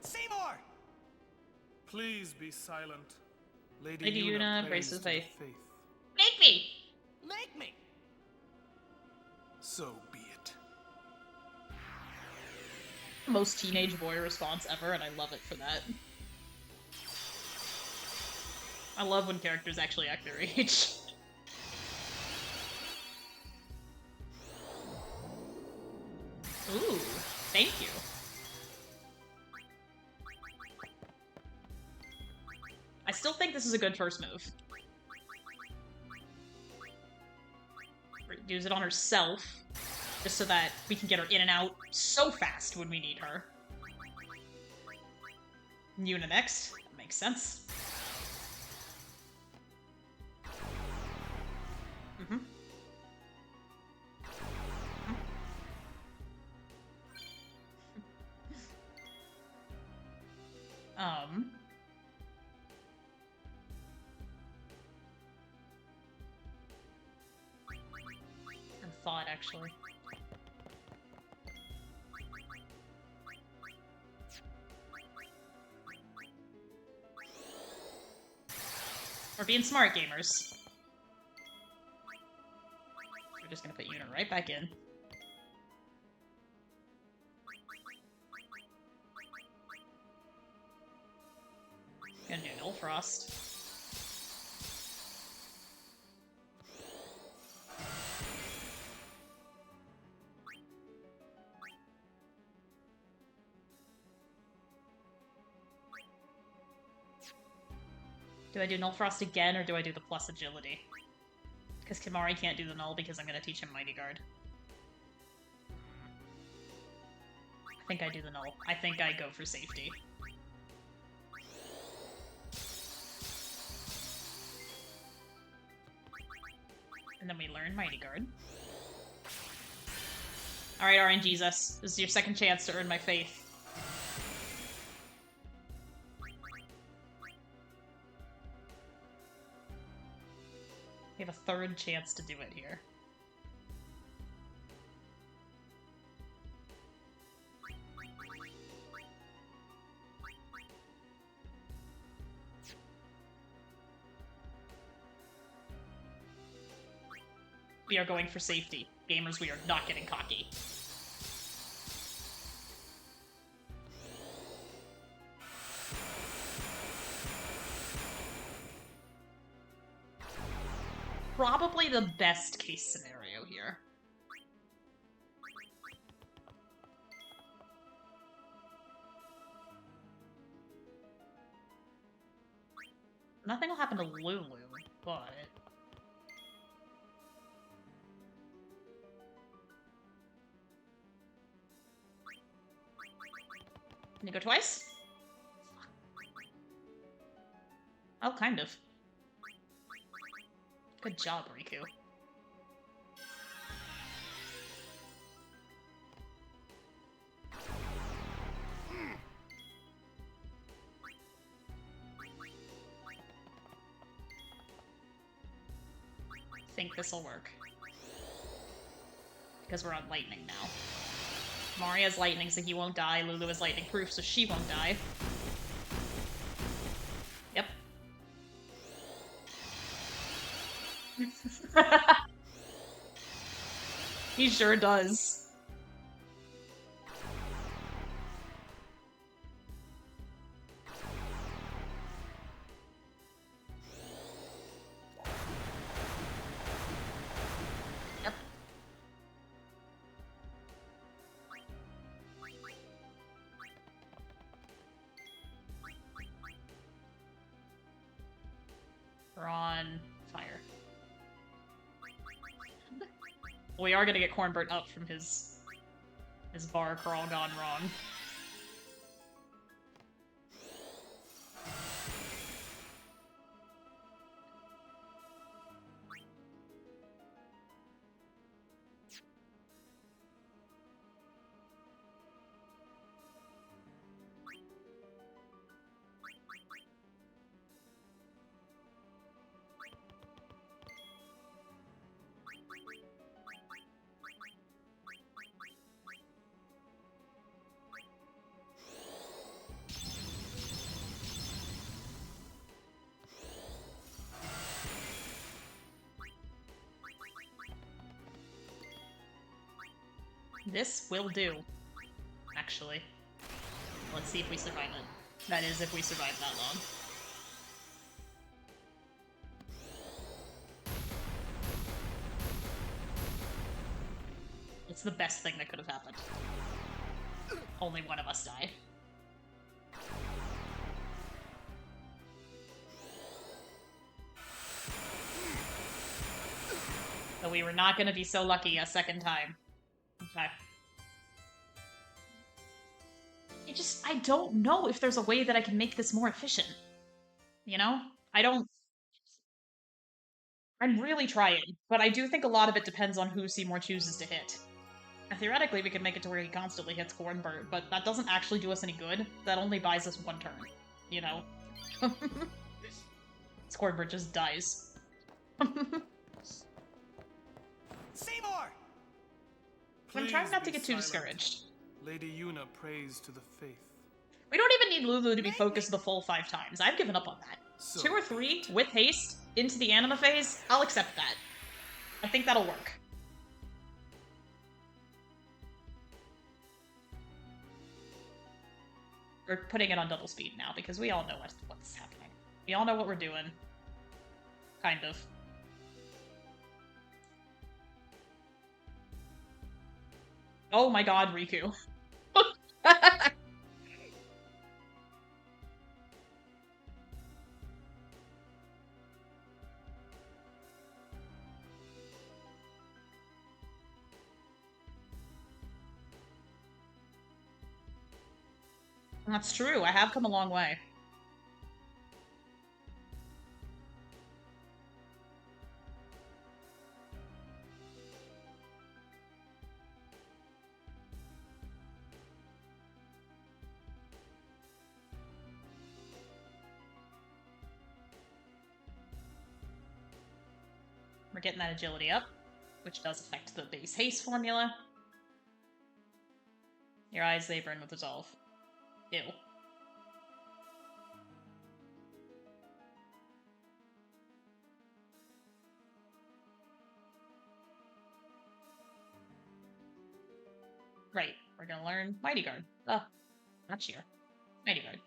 Seymour! Please be silent. Lady Yuna, prays braces to the faith. faith. Make me! Make me! So be it. Most teenage boy response ever, and I love it for that. I love when characters actually act their age. Ooh, thank you. I still think this is a good first move. Use it on herself, just so that we can get her in and out so fast when we need her. Yuna next. That makes sense. Mm-hmm. Thought, actually. We're being smart, gamers. We're just gonna put Yuna right back in. Gonna do Null Frost. Do I do Null Frost again, or do I do the plus agility? Because Kimahri can't do the Null because I'm going to teach him Mighty Guard. I think I do the Null. I think I go for safety. And then we learn Mighty Guard. Alright, RNGesus. This is your second chance to earn my faith. We have a third chance to do it here. We are going for safety. Gamers, we are not getting cocky. Probably the best case scenario here. Nothing will happen to Lulu, but... Can you go twice? Oh, kind of. Good job, Riku. I think this'll work. Because we're on lightning now. Mari has lightning, so he won't die. Lulu is lightning proof, so she won't die. Yep. He sure does. Yep. We're on fire. We are gonna get Cornbird up from his bar crawl gone wrong. This will do, actually. Let's see if we survive it. That is, if we survive that long. It's the best thing that could have happened. Only one of us died. So we were not going to be so lucky a second time. Okay. I don't know if there's a way that I can make this more efficient. You know? I'm really trying, but I do think a lot of it depends on who Seymour chooses to hit. And theoretically, we could make it to where he constantly hits Cornbird, but that doesn't actually do us any good. That only buys us one turn, you know? Cornbird just dies. Seymour! I'm trying not to Please get too be discouraged. Lady Yuna prays to the faith. We don't even need Lulu to be focused the full 5 times. I've given up on that. So 2 or 3 with haste into the anima phase, I'll accept that. I think that'll work. We're putting it on double speed now because we all know what's happening. We all know what we're doing. Kind of. Oh my god, Riku. That's true, I have come a long way. We're getting that agility up, which does affect the base haste formula. Your eyes, they burn with resolve. Ew. Right, we're gonna learn Mighty Guard. Not Sheer. Mighty Guard.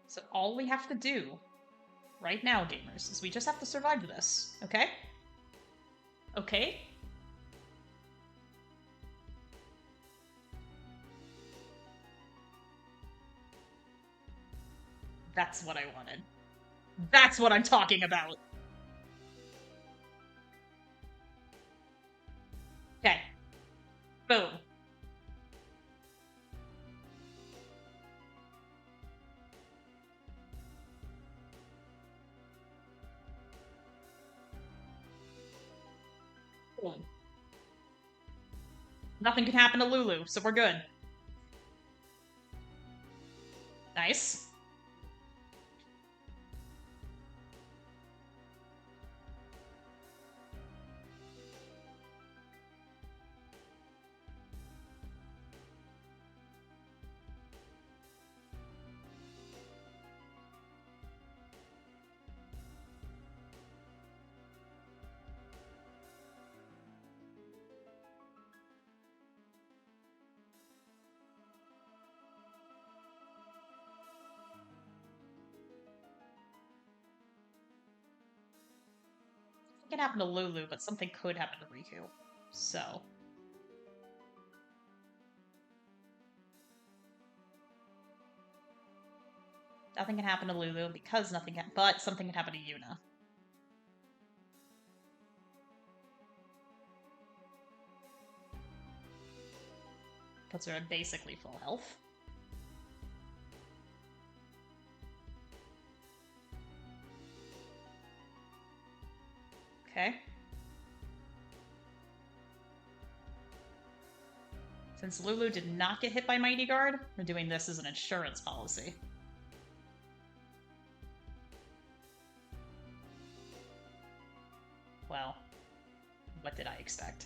So all we have to do right now, gamers, is we just have to survive this, okay? Okay? That's what I wanted. That's what I'm talking about! Okay. Boom. Boom. Nothing can happen to Lulu, so we're good. Nice. It can happen to Lulu, but something could happen to Riku. So. Nothing can happen to Lulu because nothing can, but something can happen to Yuna. Puts her at basically full health. Okay. Since Lulu did not get hit by Mighty Guard, we're doing this as an insurance policy. Well, what did I expect?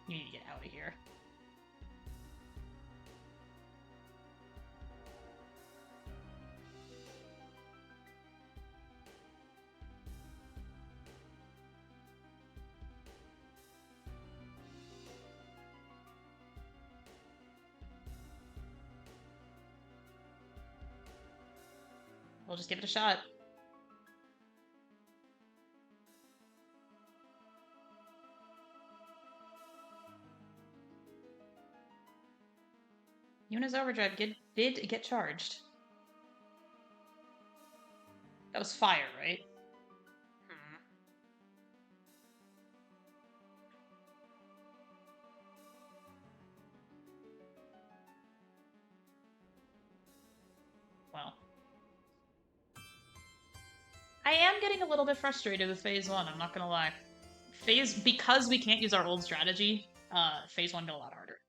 You need to get out of here. We'll just give it a shot. Yuna's overdrive did get charged. That was fire, right? Well. I am getting a little bit frustrated with Phase 1, I'm not gonna lie. Because we can't use our old strategy, Phase 1 got a lot harder.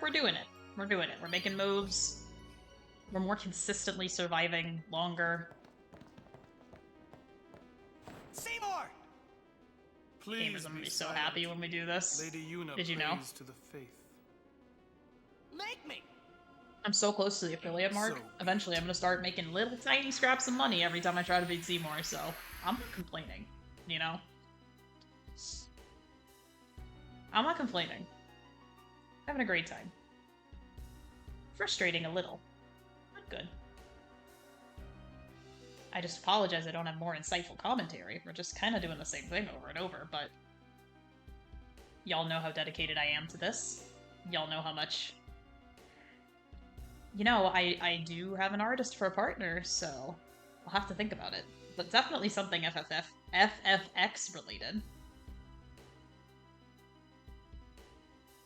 We're doing it. We're doing it. We're making moves. We're more consistently surviving longer. Seymour! Please Gamers, I'm gonna be be so silent. happy when we do this. Lady Yuna Did you know? prays to the faith. Make me! I'm so close to the affiliate mark. So Eventually, I'm gonna start making little tiny scraps of money every time I try to beat Seymour, so I'm not complaining, you know? I'm not complaining. Having a great time. Frustrating a little. Not good. I just apologize I don't have more insightful commentary. We're just kind of doing the same thing over and over, but... Y'all know how dedicated I am to this. Y'all know how much... You know, I do have an artist for a partner, so I'll have to think about it. But definitely something FFX related.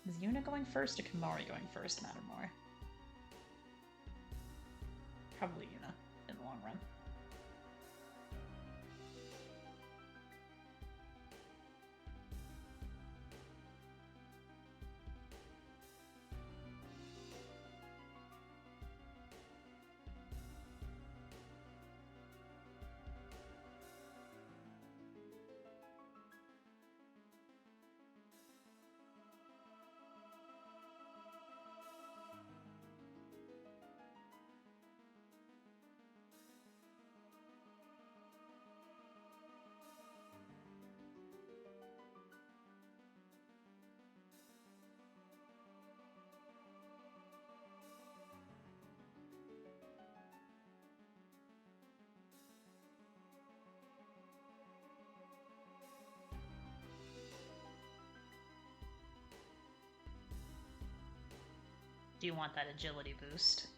Is Yuna going first or Kimari going first matter more? Probably Yuna in the long run. Do you want that agility boost?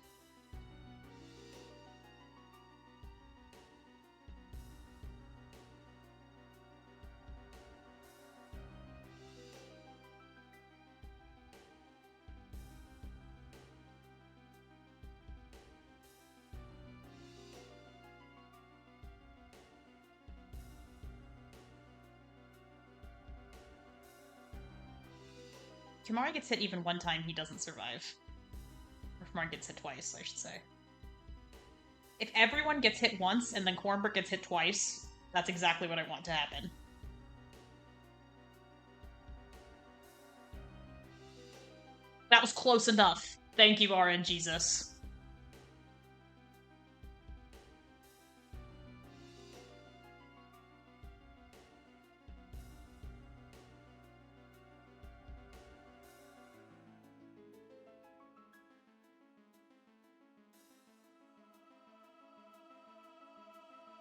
Kimari gets hit even one time, he doesn't survive. Or Kimari gets hit twice, I should say. If everyone gets hit once and then Kornberg gets hit twice, that's exactly what I want to happen. That was close enough. Thank you, RN Jesus.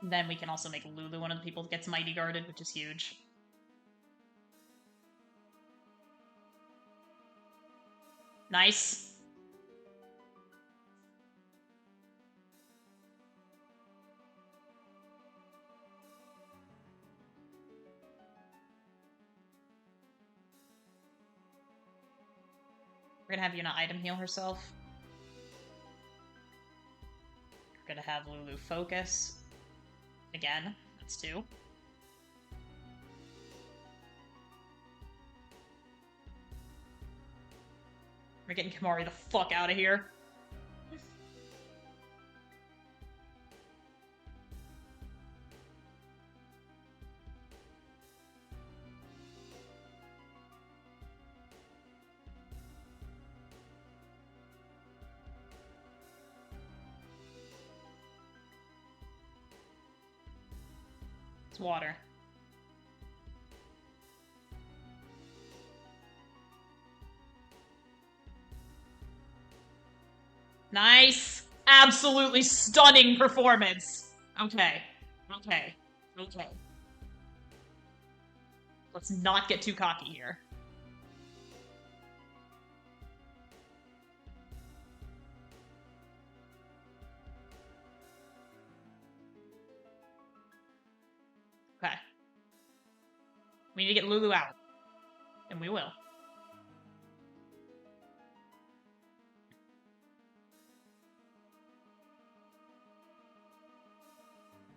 Then we can also make Lulu one of the people that gets Mighty Guarded, which is huge. Nice. We're gonna have Yuna item heal herself. We're gonna have Lulu focus. Again, that's 2. We're getting Kimari the fuck out of here. It's water. Nice! Absolutely stunning performance! Okay. Okay. Okay. Let's not get too cocky here. Okay. We need to get Lulu out. And we will.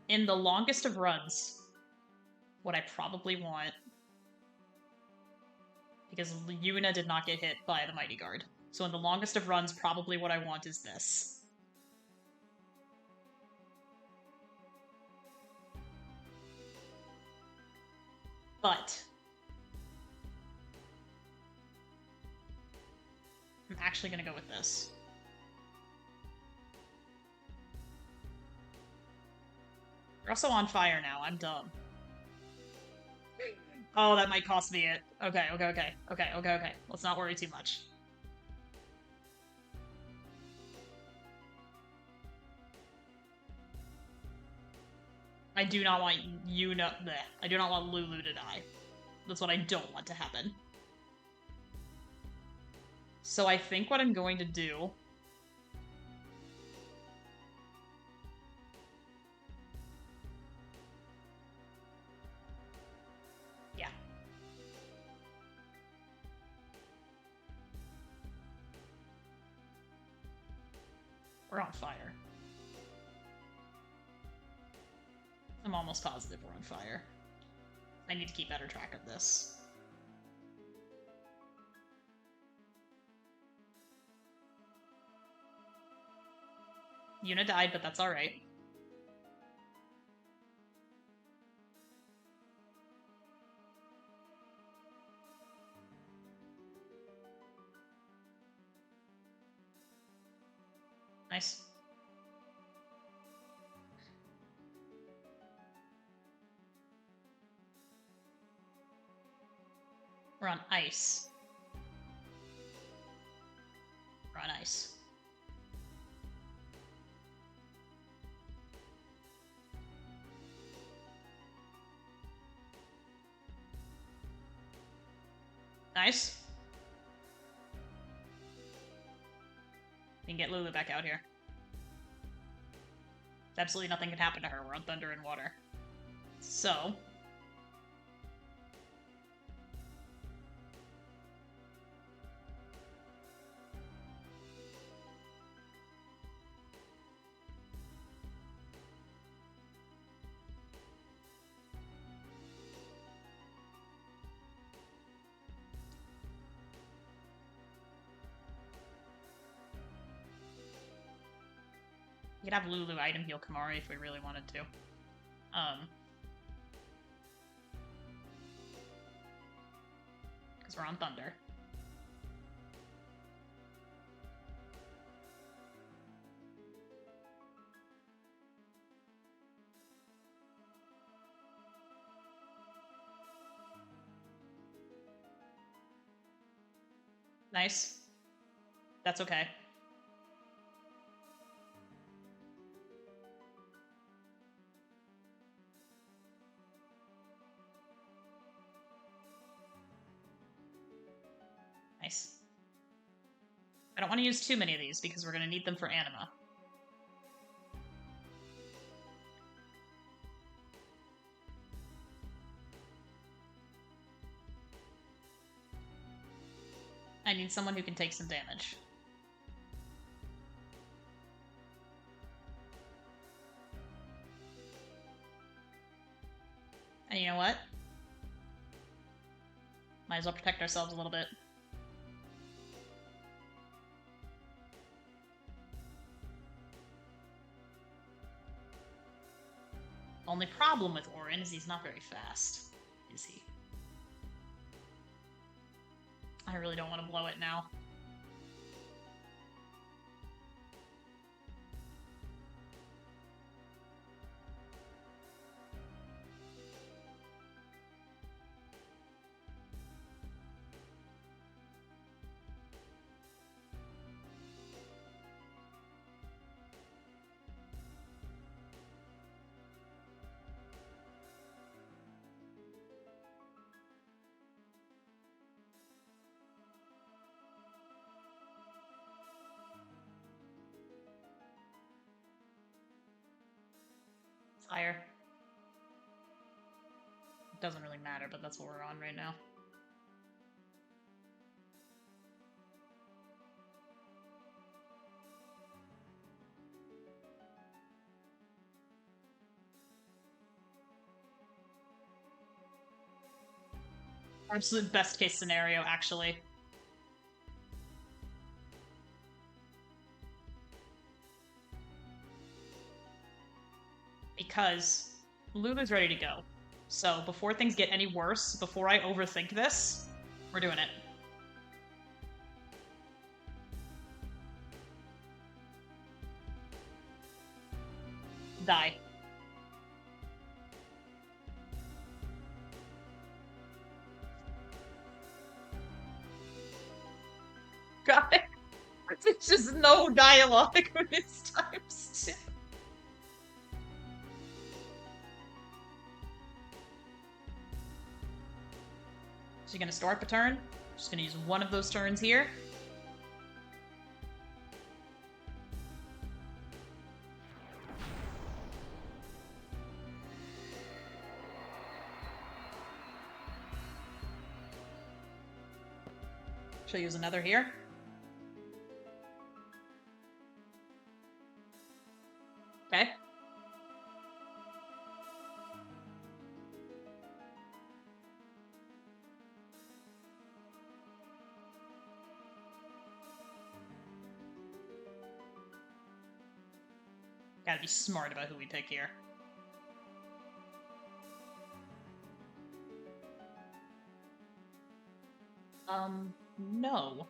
In the longest of runs, what I probably want, because Yuna did not get hit by the Mighty Guard. So in the longest of runs, probably what I want is this. But I'm actually gonna go with this. We're also on fire now. I'm dumb. Oh, that might cost me it. Okay. Let's not worry too much. I do not want Yuna. Bleh. I do not want Lulu to die. That's what I don't want to happen. So I think what I'm going to do... Yeah. We're on fire. I'm almost positive we're on fire. I need to keep better track of this. Yuna died, but that's alright. Nice. We're on ice. We're on ice. Nice. We can get Lulu back out here. Absolutely nothing can happen to her. We're on thunder and water. So... we could have Lulu item heal Kamari if we really wanted to. Because we're on Thunder. Nice. That's okay. Nice. I don't want to use too many of these because we're going to need them for Anima. I need someone who can take some damage. And you know what? Might as well protect ourselves a little bit. Only problem with Orin is he's not very fast, is he? I really don't want to blow it now. fire. It doesn't really matter, but that's what we're on right now. Absolute best case scenario, actually. Because Lulu's ready to go. So before things get any worse, before I overthink this, we're doing it. Die. God, there's just no dialogue with this times two. She's gonna store up a turn. Just gonna use one of those turns here. She'll use another here. Okay. Gotta be smart about who we pick here. No.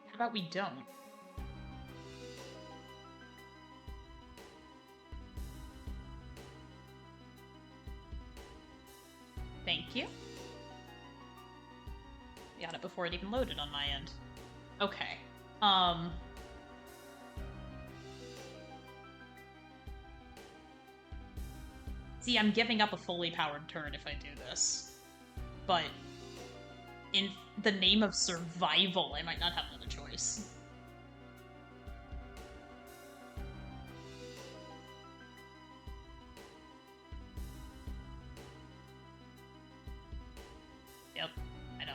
How about we don't? Thank you. Got it before it even loaded on my end. Okay. See, I'm giving up a fully powered turn if I do this. But in the name of survival, I might not have another choice. Yep, I know.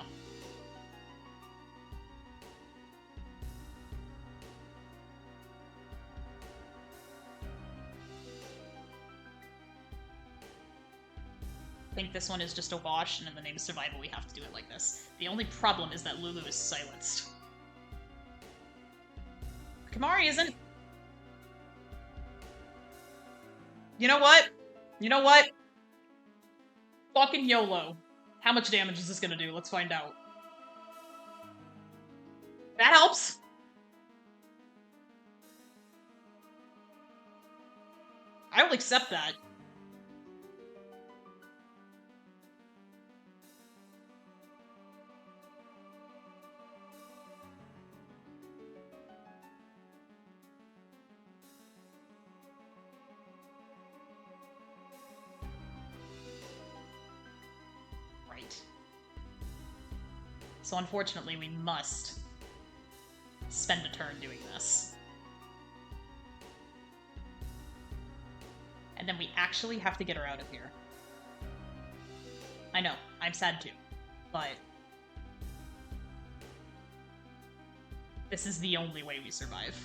I think this one is just a wash, and in the name of survival, we have to do it like this. The only problem is that Lulu is silenced. Kamari isn't. You know what? You know what? Fucking YOLO. How much damage is this gonna do? Let's find out. That helps! I will accept that. So unfortunately, we must spend a turn doing this. And then we actually have to get her out of here. I know, I'm sad too, but this is the only way we survive.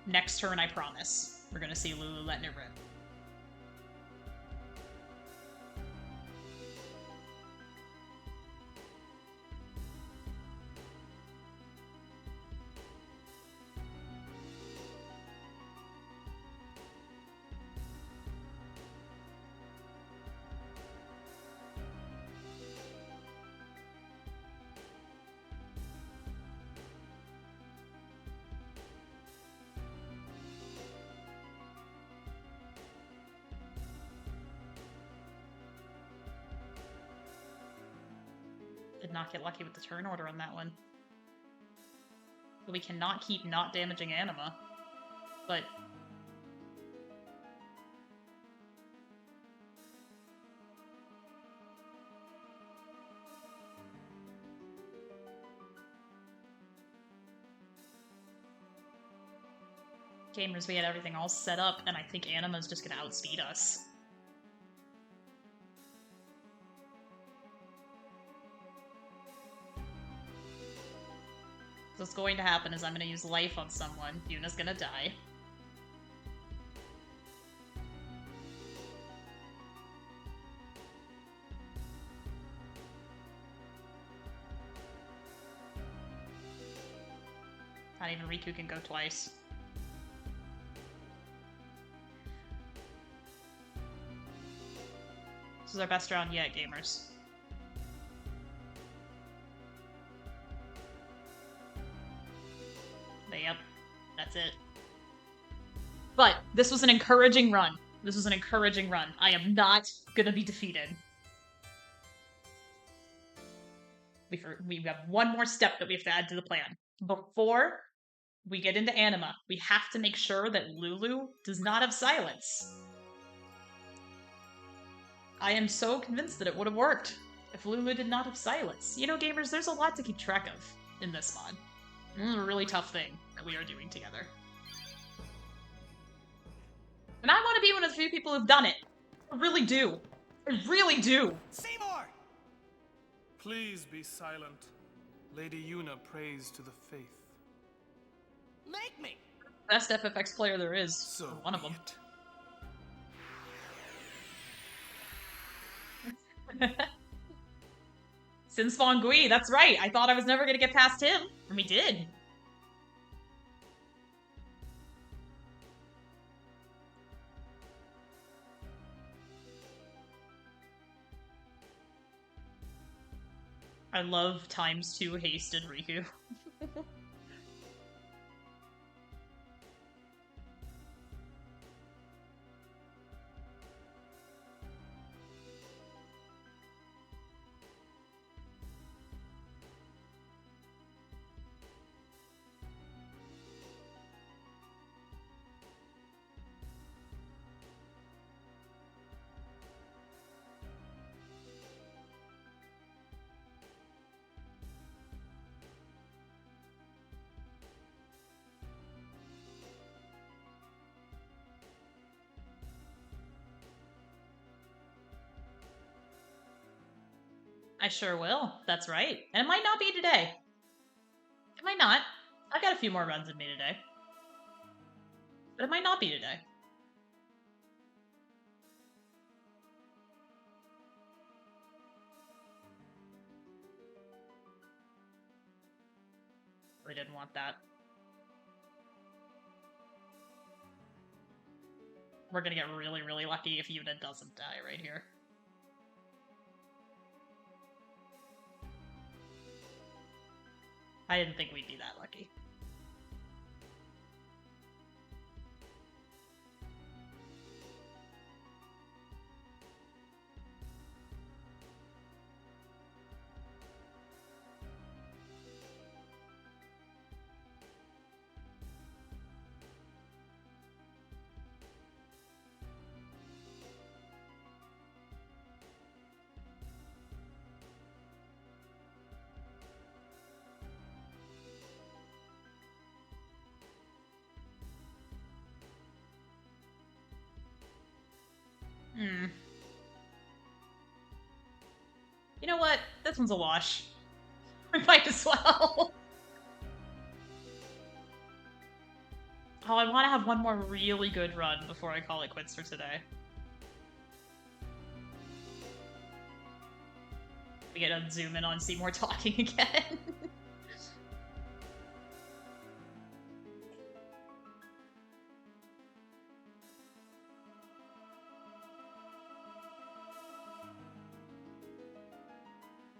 Next turn, I promise, we're gonna see Lulu letting it rip. Did not get lucky with the turn order on that one. But we cannot keep not damaging Anima. But Gamers, we had everything all set up, and I think Anima's just gonna outspeed us. So what's going to happen is I'm gonna use life on someone, Yuna's gonna die. Not even Riku can go twice. This is our best round yet, gamers. But yep, that's it. But this was an encouraging run. This was an encouraging run. I am not gonna be defeated. We have one more step that we have to add to the plan. Before we get into Anima, we have to make sure that Lulu does not have silence. I am so convinced that it would have worked if Lulu did not have silence. You know, gamers, there's a lot to keep track of in this mod. This is a really tough thing that we are doing together. And I want to be one of the few people who've done it. I really do. I really do. Seymour! Please be silent. Lady Yuna prays to the faith. Make me! Best FFX player there is. So or one of them. Sin Spawn Gui, that's right. I thought I was never gonna get past him. And we did. I love ×2 hasted Riku. I sure will. That's right. And it might not be today. It might not. I've got a few more runs in me today. But it might not be today. Really didn't want that. We're gonna get really, really lucky if Yuna doesn't die right here. I didn't think we'd be that lucky. You know what? This one's a wash. We might as well. Oh, I want to have one more really good run before I call it quits for today. We get to zoom in on Seymour talking again.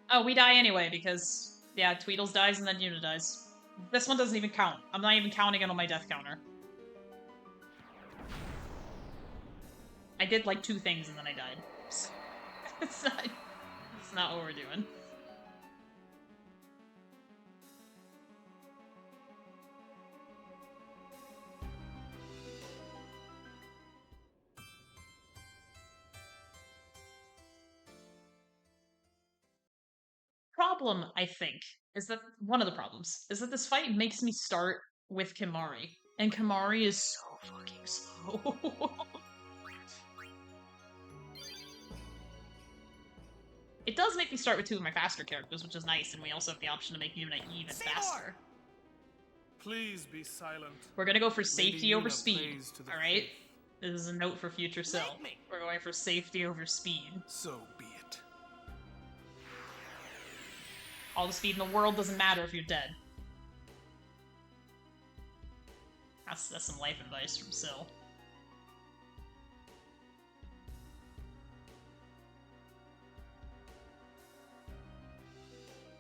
Oh, we die anyway, because, yeah, Tweedles dies and then Yuna dies. This one doesn't even count. I'm not even counting it on my death counter. I did, like, 2 things and then I died. It's not what we're doing. Problem, I think, is that one of the problems is that this fight makes me start with Kimari. And Kamari is so fucking slow. It does make me start with two of my faster characters, which is nice, and we also have the option to make Yuna even Seymour! faster. Please be silent. We're gonna go for Lady safety over Yuna speed, prays to the alright? faith. This is a note for future Syl. Make me. We're going for safety over speed. So be it. All the speed in the world doesn't matter if you're dead. That's some life advice from Syl.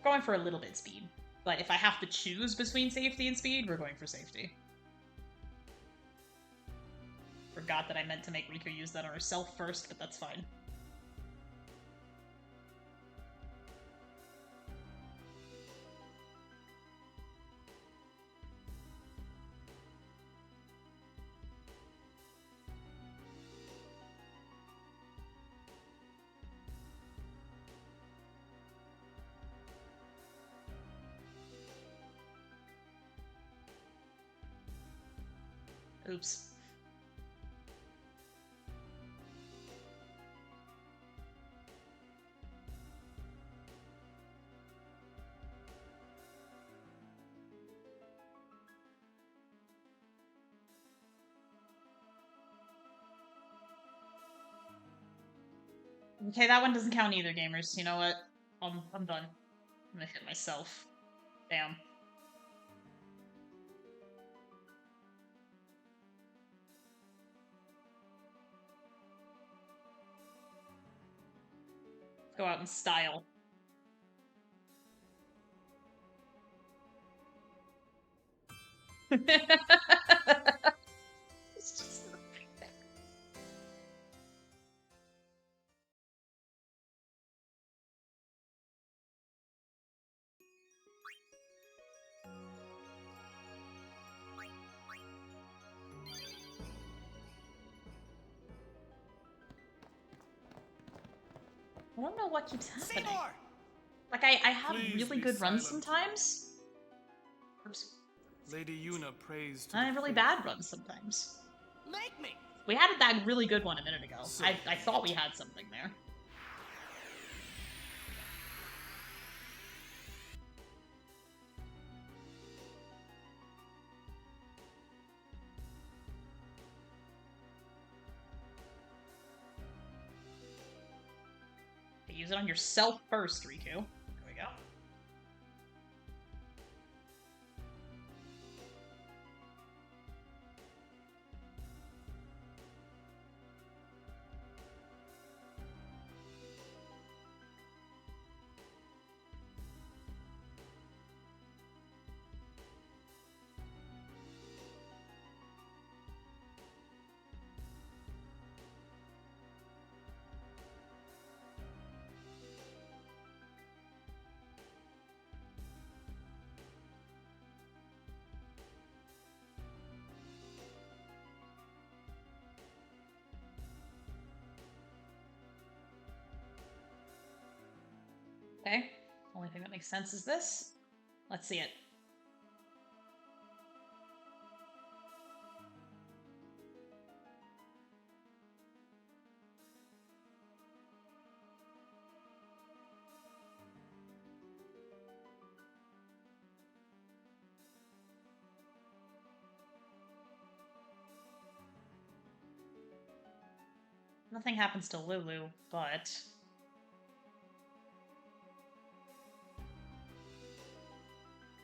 Going for a little bit speed, but if I have to choose between safety and speed, we're going for safety. Forgot that I meant to make Riku use that on herself first, but that's fine. Oops. Okay, that one doesn't count either, gamers. You know what? I'm done. I'm gonna hit myself. Damn. Go out in style. It's just... I don't know what keeps happening. Seymour! Like, I have Please really be good runs silent. sometimes. Oops. Lady Yuna prays to I the have really faith. bad runs sometimes. Make me. We had that really good one a minute ago. So- I thought we had something there. Okay, use it on yourself first, Riku. There we go. Okay, only thing that makes sense is this. Let's see it. Nothing happens to Lulu, but...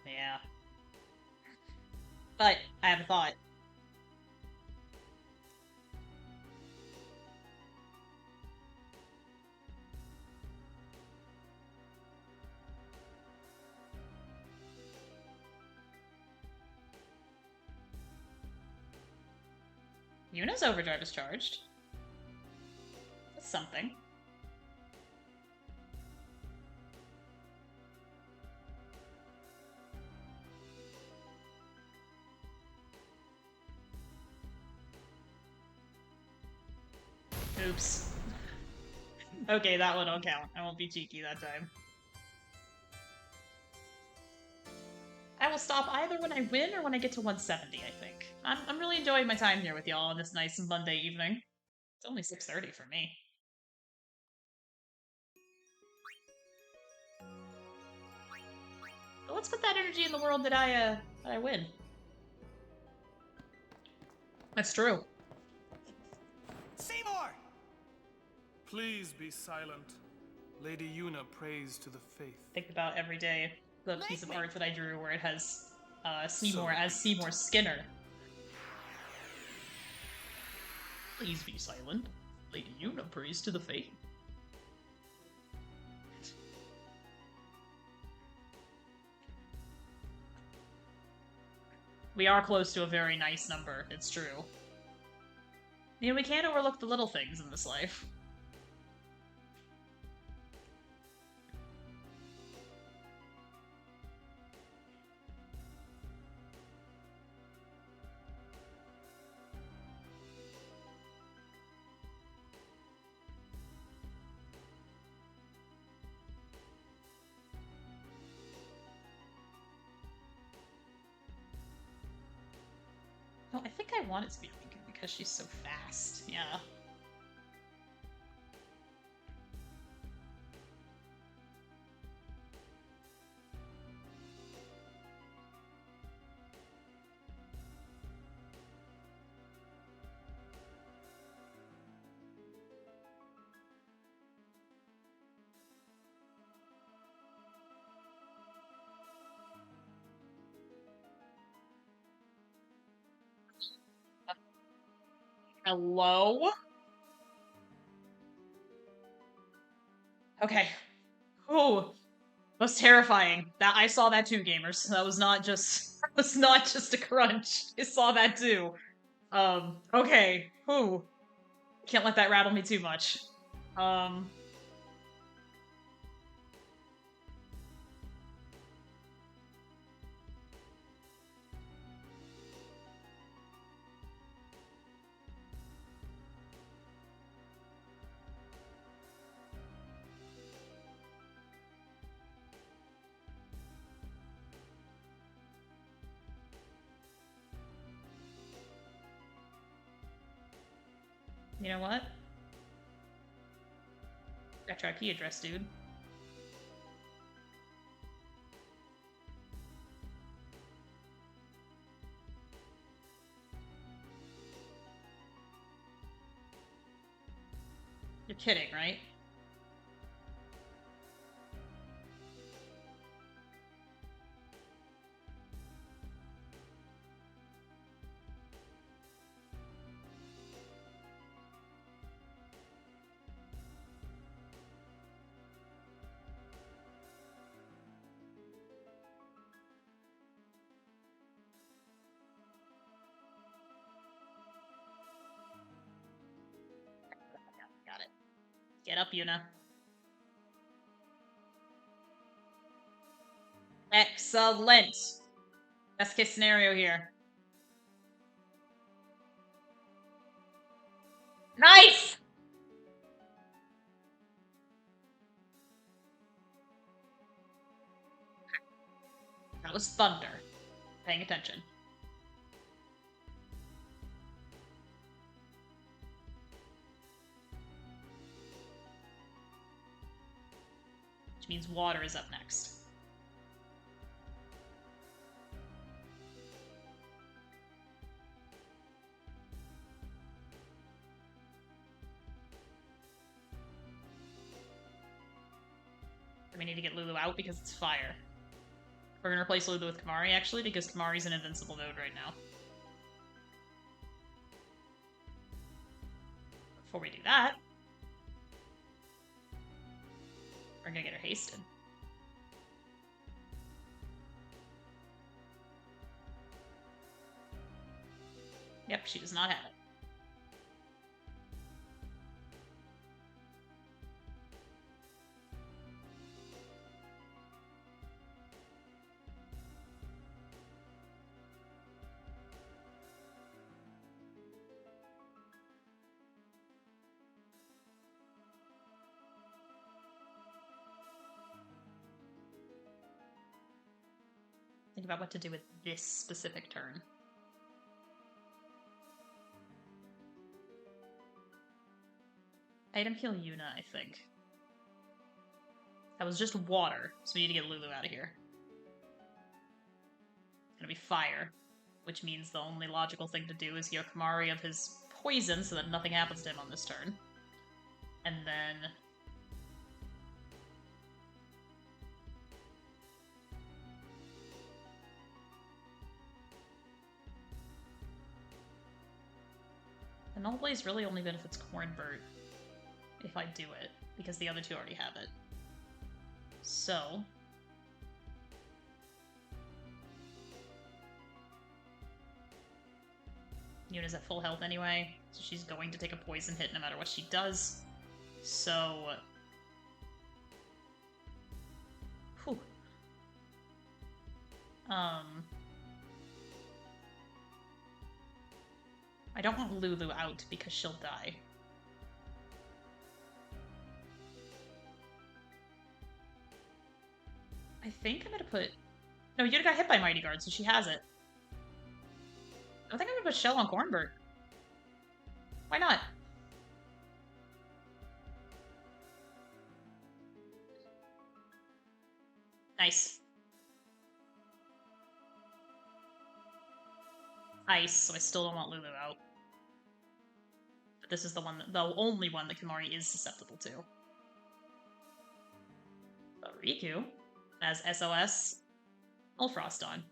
yeah. But, I have a thought. Yuna's overdrive is charged. That's something. Oops. Okay, that one won't count. I won't be cheeky that time. I will stop either when I win or when I get to 170, I think. I'm really enjoying my time here with y'all on this nice Monday evening. It's only 6:30 for me. But let's put that energy in the world that I win. That's true. Seymour! Please be silent. Lady Una prays to the faith. Think about every day the piece of Make me. art that I drew where it has Seymour as Seymour Skinner. Please be silent. Lady Una prays to the faith. We are close to a very nice number, it's true. You know, we can't overlook the little things in this life. Oh, I think I want it to be Rika because she's so fast. Yeah. Hello? Okay. Ooh. That was terrifying. That I saw that too, gamers. That was not just a crunch. I saw that too. Okay. Ooh. Can't let that rattle me too much. You know what? Got your IP address, dude. You're kidding, right? Got it. Get up, Yuna. Excellent. Best case scenario here. Nice! That was thunder. Paying attention. Which means water is up next. We need to get Lulu out because it's fire. We're gonna replace Lulu with Kamari, actually, because Kamari's in invincible mode right now. Before we do that, we're gonna get her hasted. Yep, she does not have it. Think about what to do with this specific turn. Item heal Yuna, I think. That was just water, so we need to get Lulu out of here. It's gonna be fire, which means the only logical thing to do is heal Kamari of his poison so that nothing happens to him on this turn. And then... the Null Blaze really only benefits Cornbird if I do it, because the other two already have it. So... Yuna's at full health anyway, so she's going to take a poison hit no matter what she does. So... whew. I don't want Lulu out because she'll die. I think I'm gonna put... no, Yuna got hit by Mighty Guard, so she has it. I think I'm gonna put Shell on Cornbird. Why not? Nice. Ice, so I still don't want Lulu out. But this is the one, the only one that Kamari is susceptible to. But Riku has SOS Ulfrost on.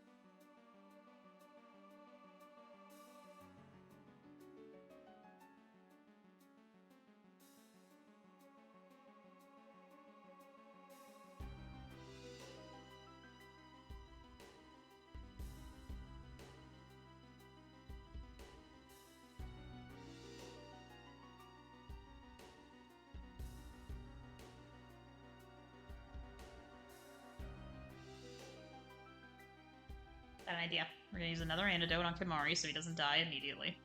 An idea. We're gonna use another antidote on Kamari so he doesn't die immediately.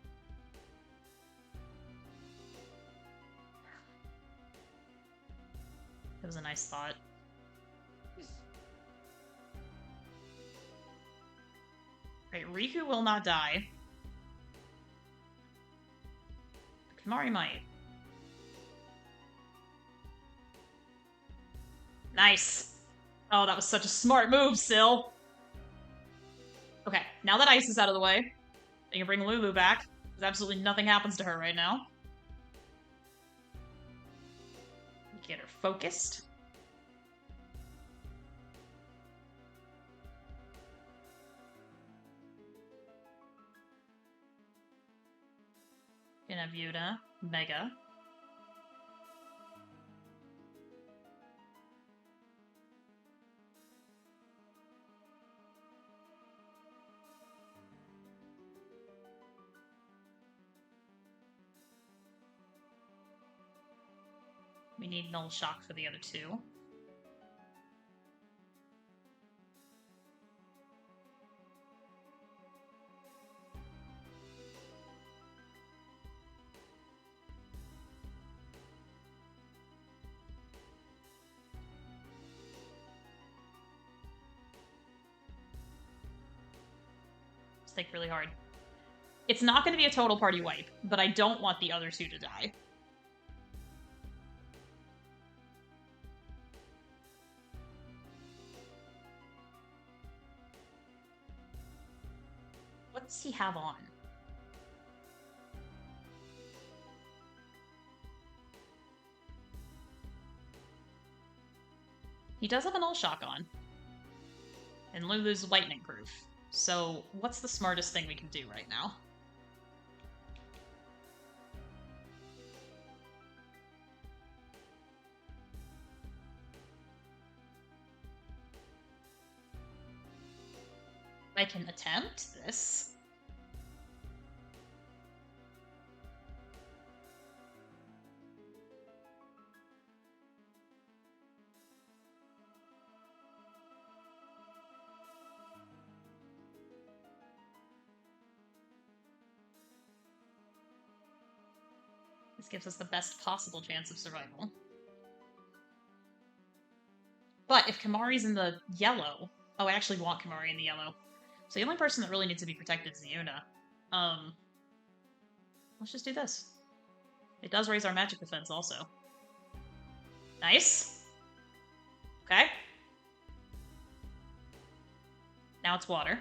That was a nice thought. Right, Riku will not die. Kamari might. Nice! Oh, that was such a smart move, Syl! Okay, now that Ice is out of the way, I can bring Lulu back, because absolutely nothing happens to her right now. Get her focused. Gonna have Yuna, Mega. We need Null Shock for the other two. Let's think really hard. It's not going to be a total party wipe, but I don't want the other two to die. What does he have on? He does have an Null Shock on. And Lulu's lightning proof. So, what's the smartest thing we can do right now? I can attempt this. This gives us the best possible chance of survival. But if Kamari's in the yellow, Oh, I actually want Kimari in the yellow. So the only person that really needs to be protected is Yuna. Let's just do this. It does raise our magic defense also. Nice. Okay. Now it's water.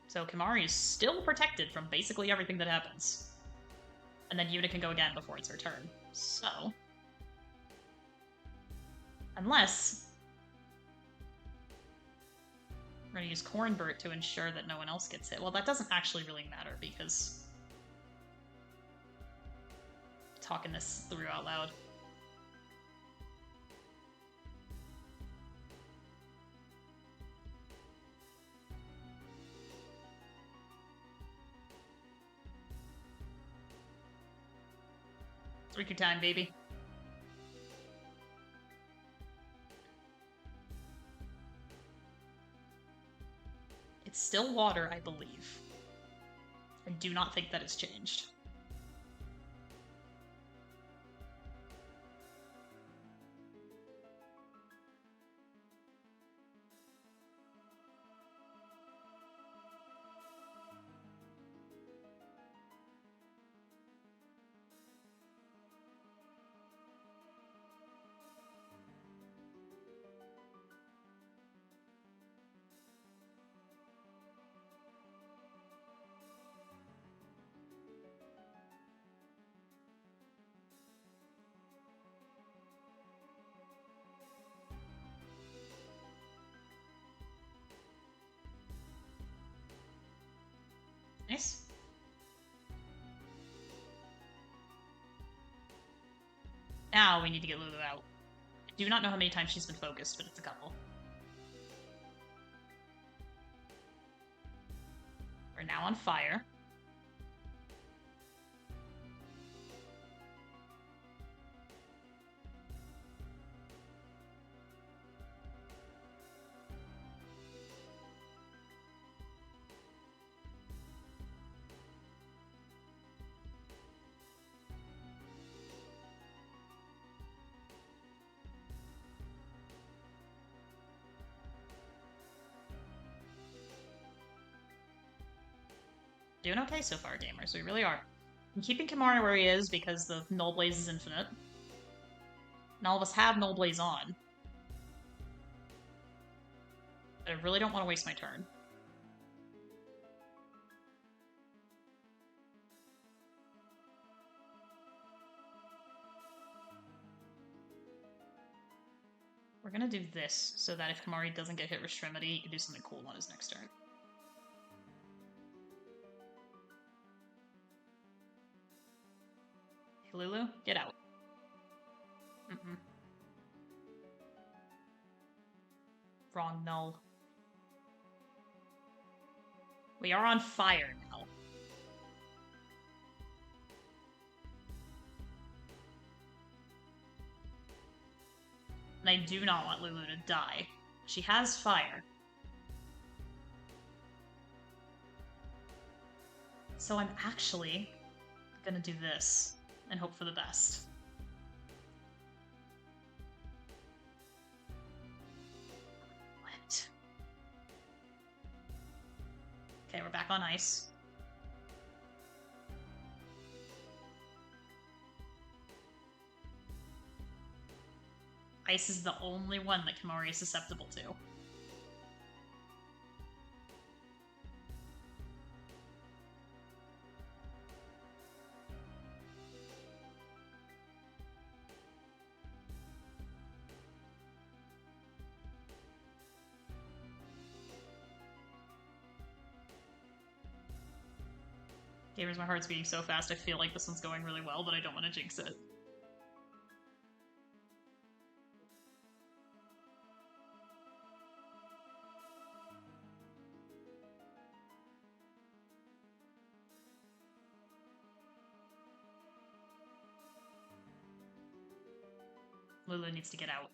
So Kimari is still protected from basically everything that happens. And then Yuna can go again before it's her turn. So... unless... we're going to use Cornbert to ensure that no one else gets hit. Well, that doesn't actually really matter because... talking this through out loud. Riku time, baby. It's still water, I believe. I do not think that has changed. Nice. Now we need to get Lulu out. I do not know how many times she's been focused, but it's a couple. We're now on fire. Doing okay so far, gamers. We really are. I'm keeping Kimari where he is because the Null Blaze is infinite. And all of us have Null Blaze on. But I really don't want to waste my turn. We're gonna do this so that if Kimari doesn't get hit with Extremity, he can do something cool on his next turn. Lulu, get out. Wrong null. We are on fire now. And I do not want Lulu to die. She has fire. So I'm actually gonna do this and hope for the best. What? Okay, we're back on ice. Ice is the only one that Kimari is susceptible to. Gamers, my heart's beating so fast, I feel like this one's going really well, but I don't want to jinx it. Lulu needs to get out.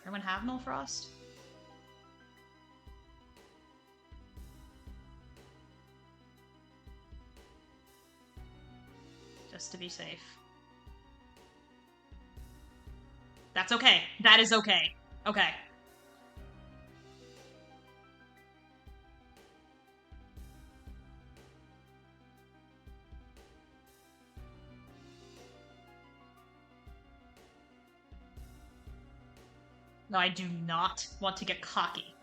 Everyone have Null Frost? Just to be safe. That's okay. That is okay. Okay. No, I do not want to get cocky.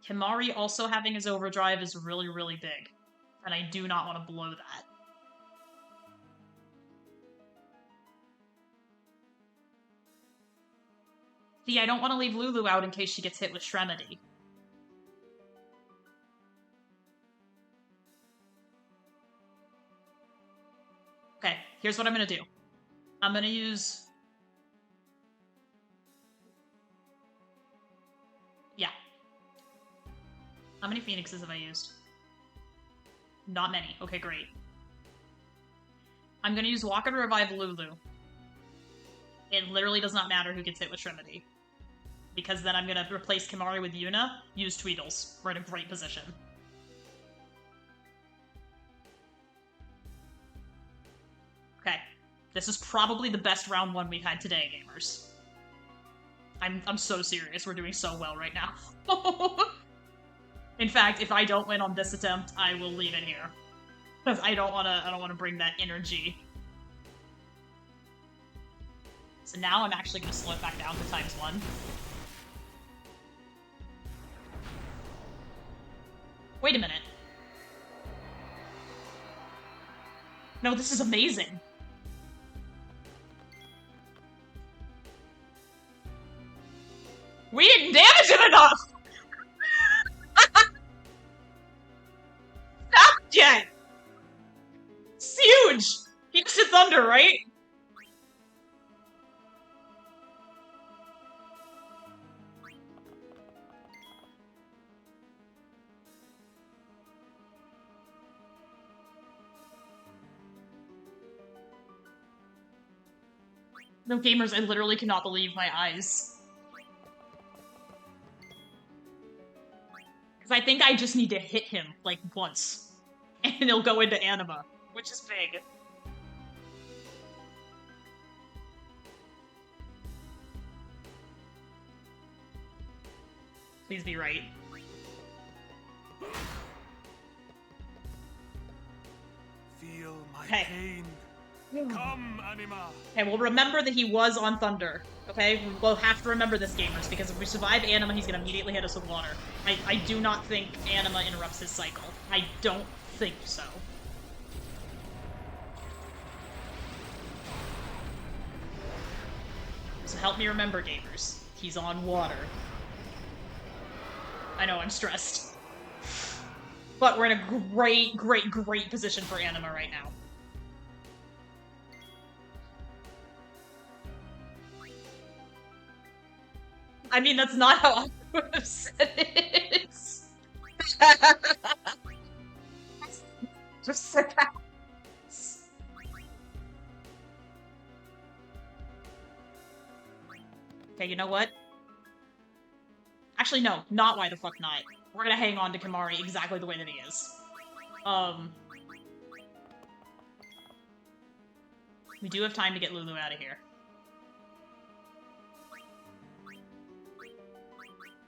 Kimari also having his overdrive is really, really big. And I do not want to blow that. See, I don't want to leave Lulu out in case she gets hit with Shremedy. Okay, here's what I'm gonna do. I'm gonna use... Yeah. How many Phoenixes have I used? Not many. Okay, great. I'm gonna use Walker to revive Lulu. It literally does not matter who gets hit with Shremedy. Because then I'm gonna replace Kimari with Yuna, use Tweedles. We're in a great position. Okay. This is probably the best round 1 we've had today, gamers. I'm so serious. We're doing so well right now. In fact, if I don't win on this attempt, I will leave it here. Because I don't wanna bring that energy. So now I'm actually gonna slow it back down to ×1. Wait a minute. No, this is amazing. We didn't damage him enough! Stop yet! It's huge! He just hit Thunder, right? No, gamers, I literally cannot believe my eyes. Because I think I just need to hit him, like, once. And he'll go into Anima, which is big. Please be right. Feel my Okay. pain. Come, Anima. Okay, we'll remember that he was on Thunder. Okay? We'll have to remember this, gamers, because if we survive Anima, he's gonna immediately hit us with water. I do not think Anima interrupts his cycle. I don't think so. So help me remember, gamers. He's on water. I know, I'm stressed. But we're in a great, great, great position for Anima right now. I mean, that's not how I would have said it. Just said that. Okay, you know what? Actually, no. Not why the fuck not. We're gonna hang on to Kimari exactly the way that he is. We do have time to get Lulu out of here.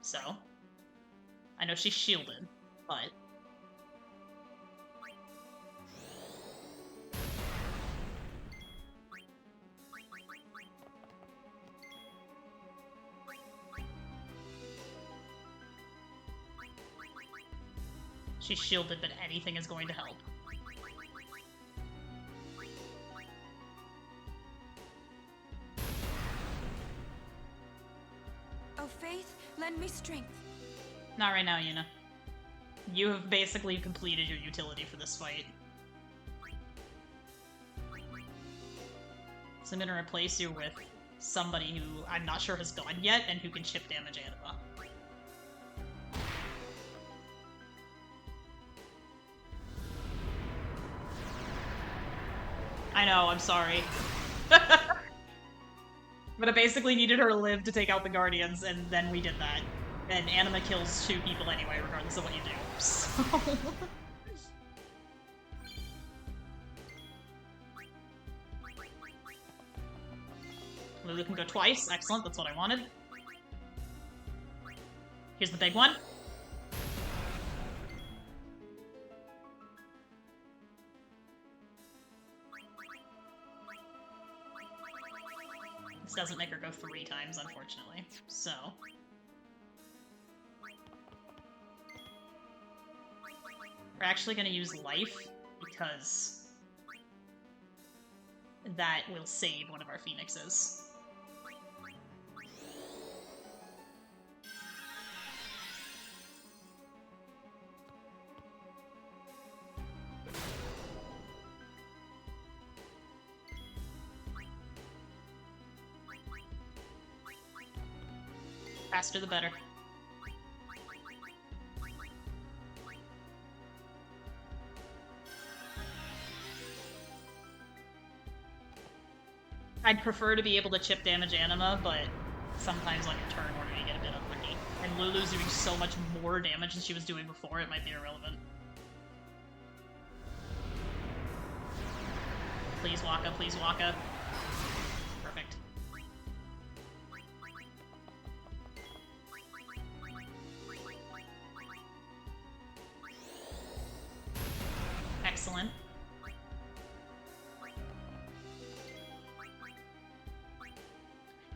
So, I know she's shielded, but... She's shielded, but anything is going to help. Oh, Faith, lend me strength. Not right now, Yuna. You have basically completed your utility for this fight. So I'm gonna replace you with somebody who I'm not sure has gone yet and who can chip damage Anima. I know, I'm sorry. But it basically needed her to live to take out the Guardians, and then we did that. And Anima kills 2 people anyway, regardless of what you do. So... Lulu can go twice. Excellent, that's what I wanted. Here's the big one. This doesn't make her go 3 times, unfortunately. So... we're actually going to use life, because that will save one of our phoenixes. Faster the better. I'd prefer to be able to chip damage Anima, but sometimes on your turn order you get a bit unlucky. And Lulu's doing so much more damage than she was doing before, it might be irrelevant. Please Waka, please Waka. Perfect. Excellent.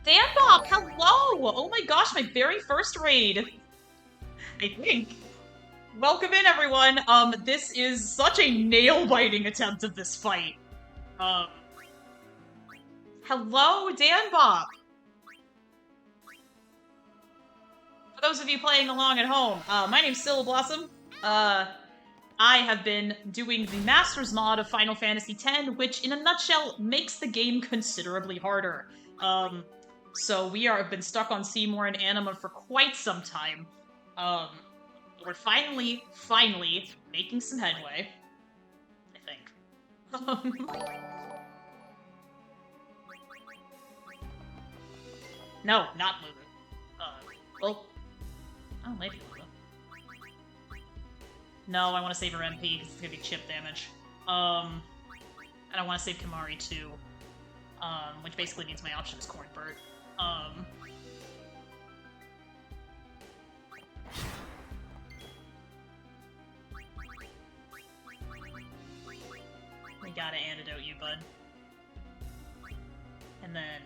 Danbok, hello! Oh my gosh, my very first raid! I think. Welcome in, everyone! This is such a nail-biting attempt of this fight. Hello, Danbok! For those of you playing along at home, my name's Sylleblossom. I have been doing the Masters mod of Final Fantasy X, which, in a nutshell, makes the game considerably harder. So we have been stuck on Seymour and Anima for quite some time. We're finally making some headway. I think. No, not Lulu. Well... oh, maybe Lulu. No, I want to save her MP, because it's gonna be chip damage. And I want to save Kimahri too. Which basically means my option is Cornbird. We gotta antidote you, bud. And then...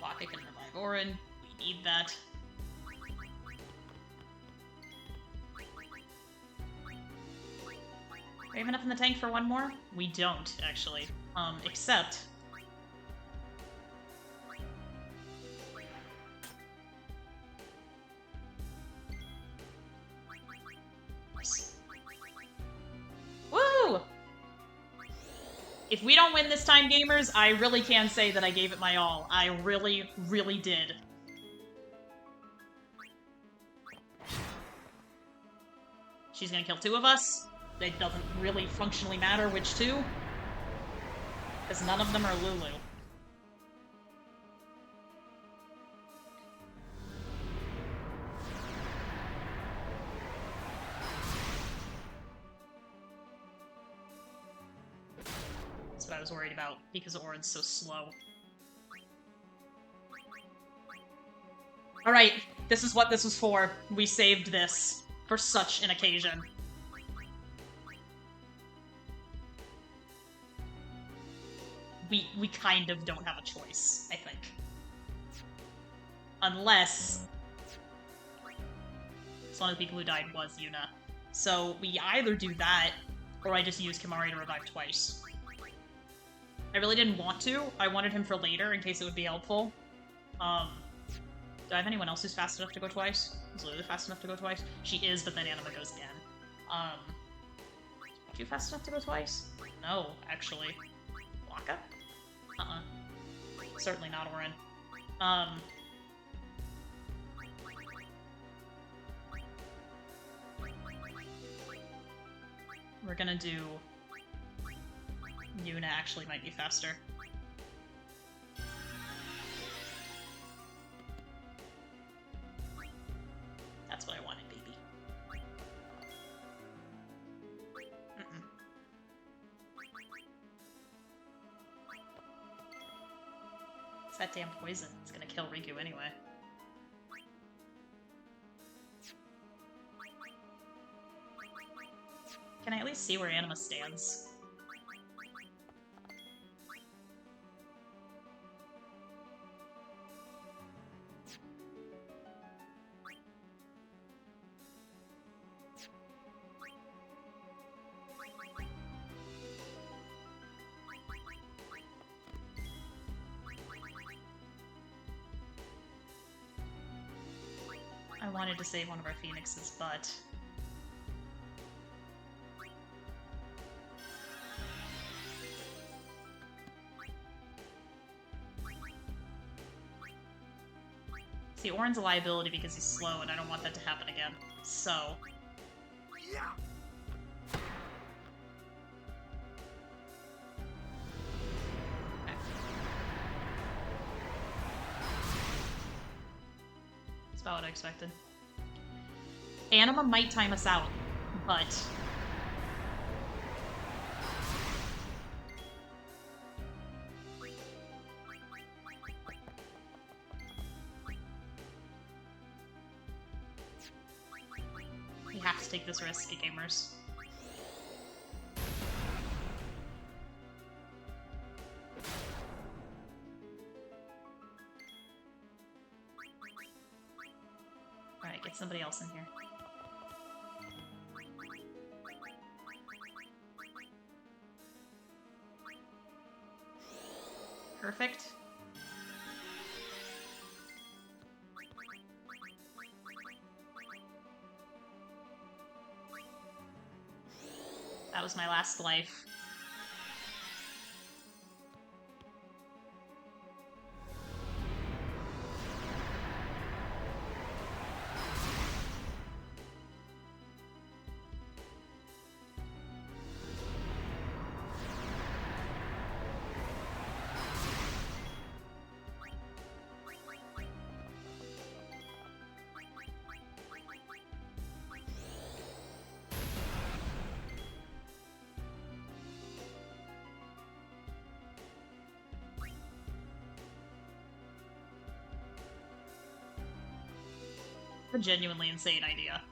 Waka can revive Orin. We need that. We have enough in the tank for one more? We don't, actually. Except... woo! If we don't win this time, gamers, I really can say that I gave it my all. I really, really did. She's gonna kill 2 of us. It doesn't really functionally matter which 2, because none of them are Lulu. That's what I was worried about, because Orin's so slow. Alright, this is what this was for. We saved this for such an occasion. We kind of don't have a choice, I think. Unless... one of the people who died was Yuna. So we either do that, or I just use Kimahri to revive twice. I really didn't want to. I wanted him for later, in case it would be helpful. Do I have anyone else who's fast enough to go twice? Is Lulu fast enough to go twice? She is, but then Anima goes again. Are you fast enough to go twice? No, actually. Waka? Certainly not Orin. We're gonna do... Yuna actually might be faster. It's that damn poison. It's gonna kill Riku anyway. Can I at least see where Anima stands? I wanted to save one of our phoenixes, but... See, Orin's a liability because he's slow, and I don't want that to happen again. So... Yeah. That's about what I expected. Anima might time us out, but... we have to take this risk, gamers. Alright, get somebody else in here. Perfect. That was my last life. A genuinely insane idea.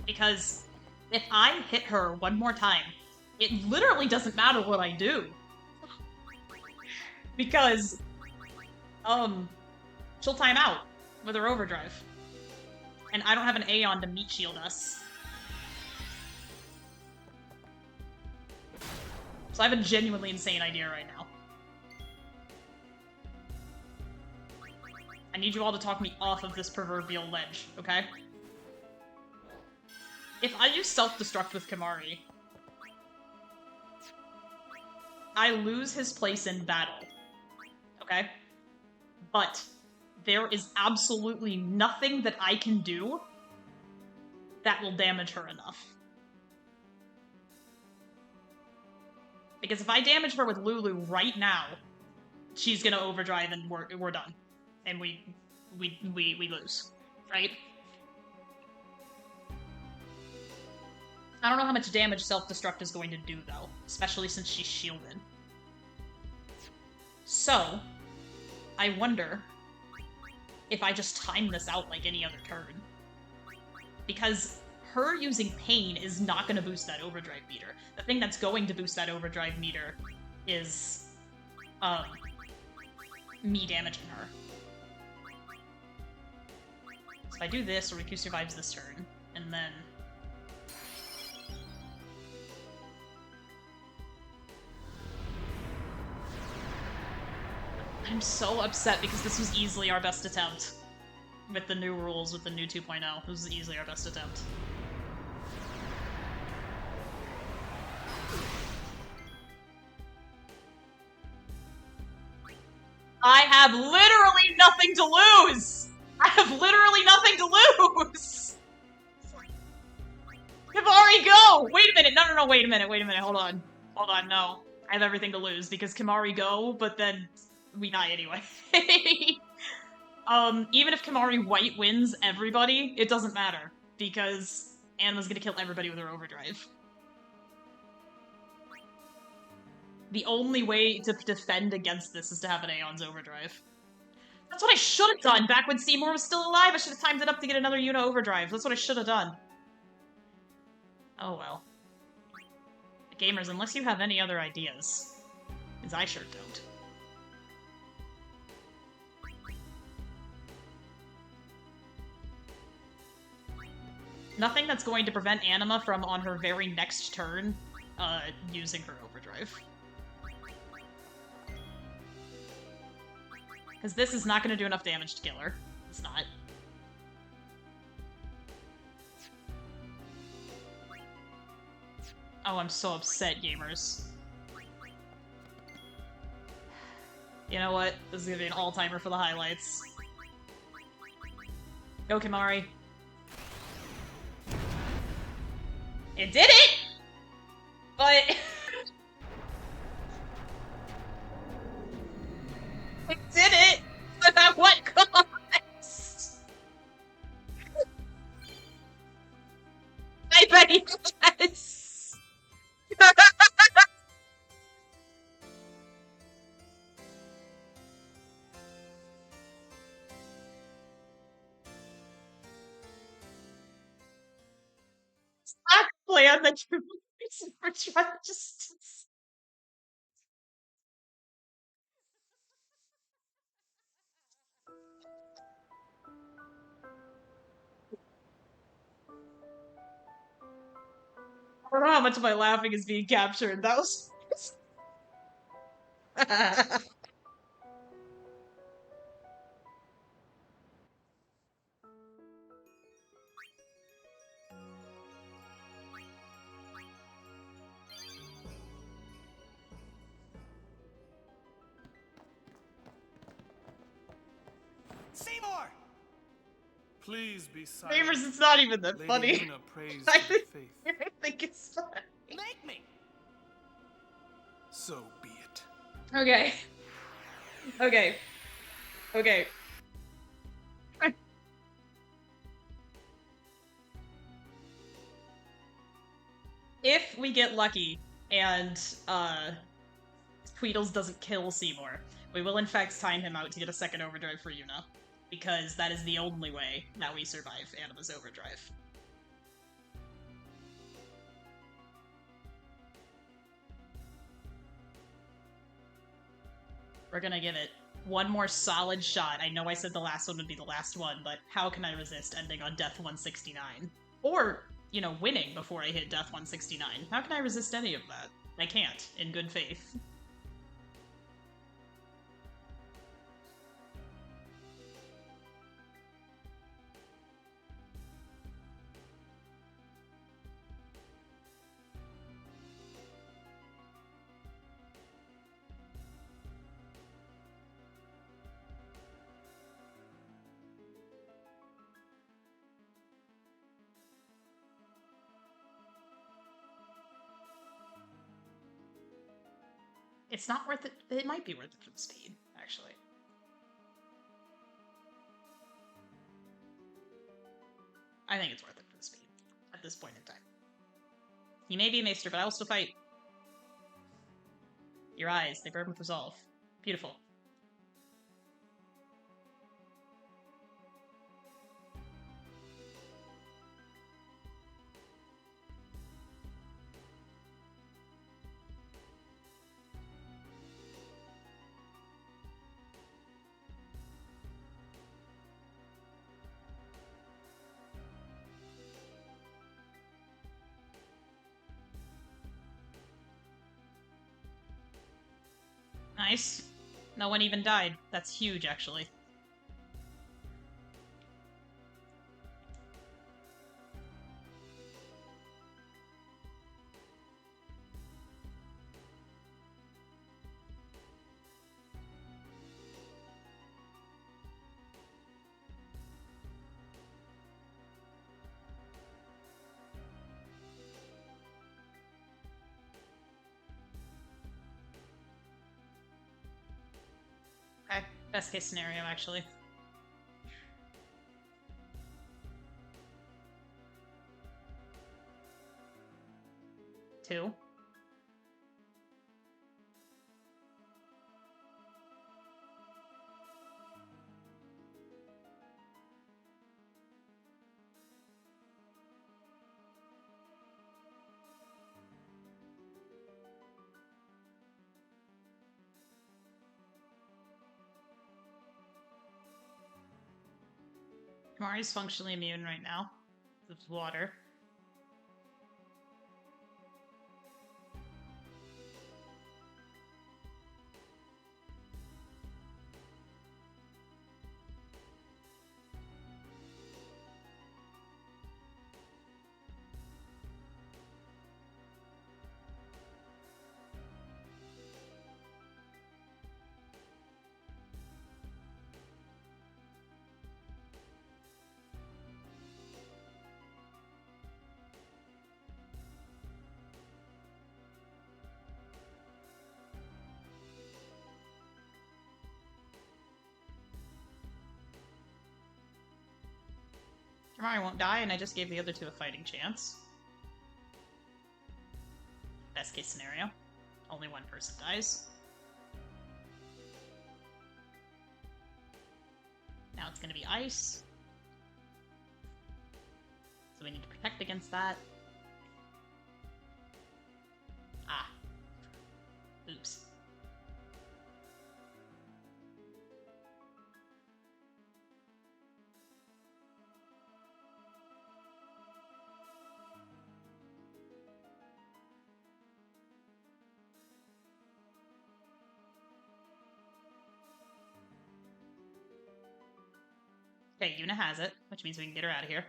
Because if I hit her one more time, it literally doesn't matter what I do. Because, she'll time out with her overdrive. And I don't have an Aeon to meat shield us. So I have a genuinely insane idea right now. I need you all to talk me off of this proverbial ledge, okay? If I use self-destruct with Kimahri, I lose his place in battle, okay? But there is absolutely nothing that I can do that will damage her enough. Because if I damage her with Lulu right now, she's gonna overdrive and we're done. And we lose, right? I don't know how much damage self-destruct is going to do, though, especially since she's shielded. So, I wonder if I just time this out like any other turn. Because her using Pain is not going to boost that overdrive meter. The thing that's going to boost that overdrive meter is, me damaging her. So if I do this, Riku survives this turn, and then... I'm so upset because this was easily our best attempt. With the new rules, with the new 2.0. This was easily our best attempt. I have literally nothing to lose! I have literally nothing to lose! Kimahri, go! Wait a minute, no, wait a minute, hold on. Hold on, no. I have everything to lose, because Kimahri go, but then we die anyway. Even if Kimahri white wins everybody, it doesn't matter, because Anima's gonna kill everybody with her overdrive. The only way to defend against this is to have an Aeon's Overdrive. That's what I should have done back when Seymour was still alive. I should have timed it up to get another Yuna Overdrive. That's what I should have done. Oh well. Gamers, unless you have any other ideas. Because I sure don't. Nothing that's going to prevent Anima from, on her very next turn, using her Overdrive. Because this is not going to do enough damage to kill her. It's not. Oh, I'm so upset, gamers. You know what? This is going to be an all-timer for the highlights. Go, Kimari. It did it! But... it did it! But at what cost? I bet he does! Stop plan that you're for trying to just... I don't know how much of my laughing is being captured. That was... Seymour! Please be silent. Favors, it's not even that Lady funny. Yuna prays I to the faith. think it's funny. Make me! So be it. Okay. Okay. Okay. If we get lucky and Tweedles doesn't kill Seymour, we will in fact time him out to get a second overdrive for Yuna, because that is the only way that we survive Anima's overdrive. We're gonna give it one more solid shot. I know I said the last one would be the last one, but how can I resist ending on Death 169? Or, you know, winning before I hit Death 169. How can I resist any of that? I can't, in good faith. It's not worth it. It might be worth it for the speed, actually. I think it's worth it for the speed, at this point in time. He may be a maester, but I will still fight. Your eyes, they burn with resolve. Beautiful. Nice. No one even died. That's huge, actually. Okay, best case scenario, actually. Two. Kamari's functionally immune right now. It's water. Kamari won't die, and I just gave the other two a fighting chance. Best case scenario. Only one person dies. Now it's gonna be ice. So we need to protect against that. Ah. Oops. Okay, Yuna has it, which means we can get her out of here.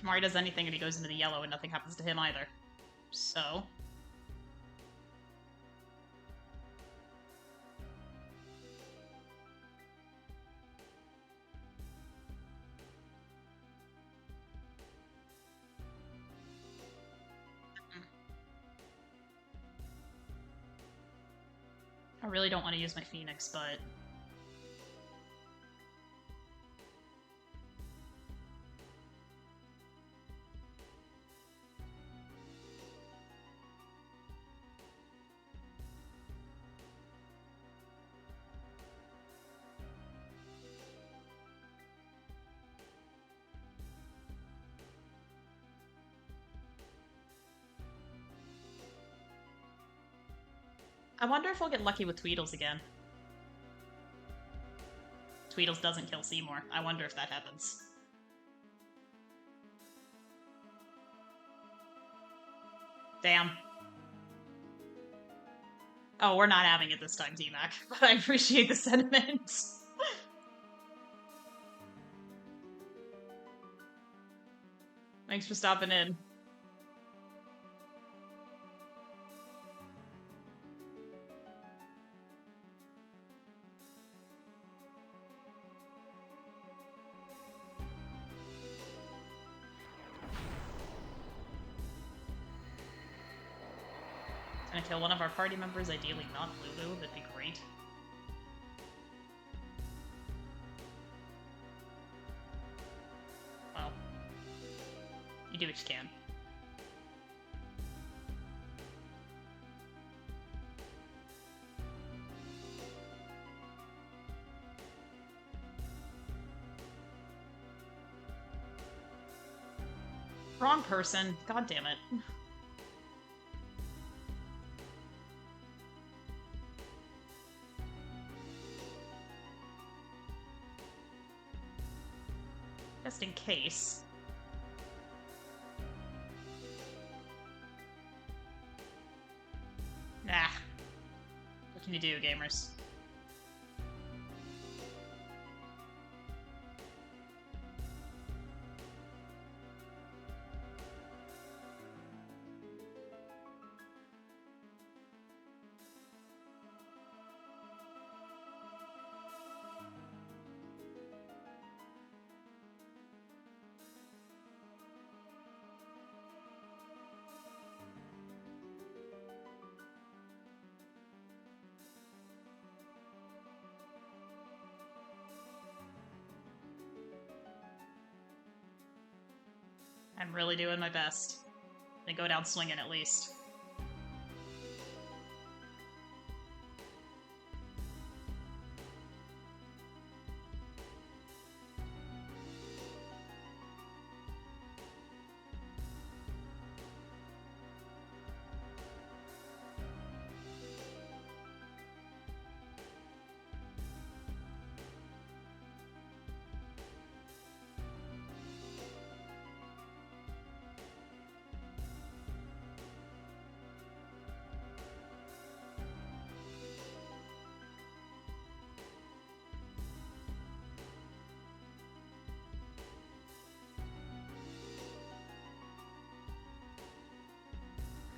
Kamari does anything and he goes into the yellow and nothing happens to him either. So... I really don't want to use my Phoenix, but... I wonder if we'll get lucky with Tweedles again. Tweedles doesn't kill Seymour. I wonder if that happens. Damn. Oh, we're not having it this time, T-Mac, but I appreciate the sentiment. Thanks for stopping in. Gonna kill one of our party members, ideally not Lulu, that'd be great. Well, you do what you can. Wrong person. God damn it. Just in case. Nah. What can you do, gamers? I'm really doing my best. They go down swinging at least.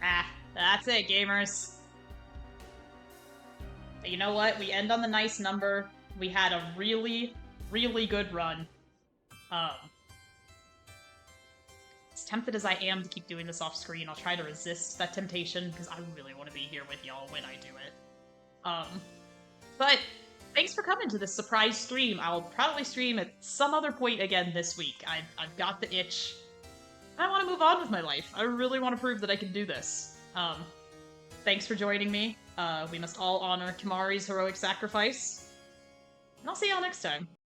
Ah, that's it, gamers. But you know what? We end on the nice number. We had a really, really good run. As tempted as I am to keep doing this off screen, I'll try to resist that temptation because I really want to be here with y'all when I do it. But thanks for coming to this surprise stream. I'll probably stream at some other point again this week. I've got the itch. I want to move on with my life. I really want to prove that I can do this. Thanks for joining me. We must all honor Kimari's heroic sacrifice. And I'll see y'all next time.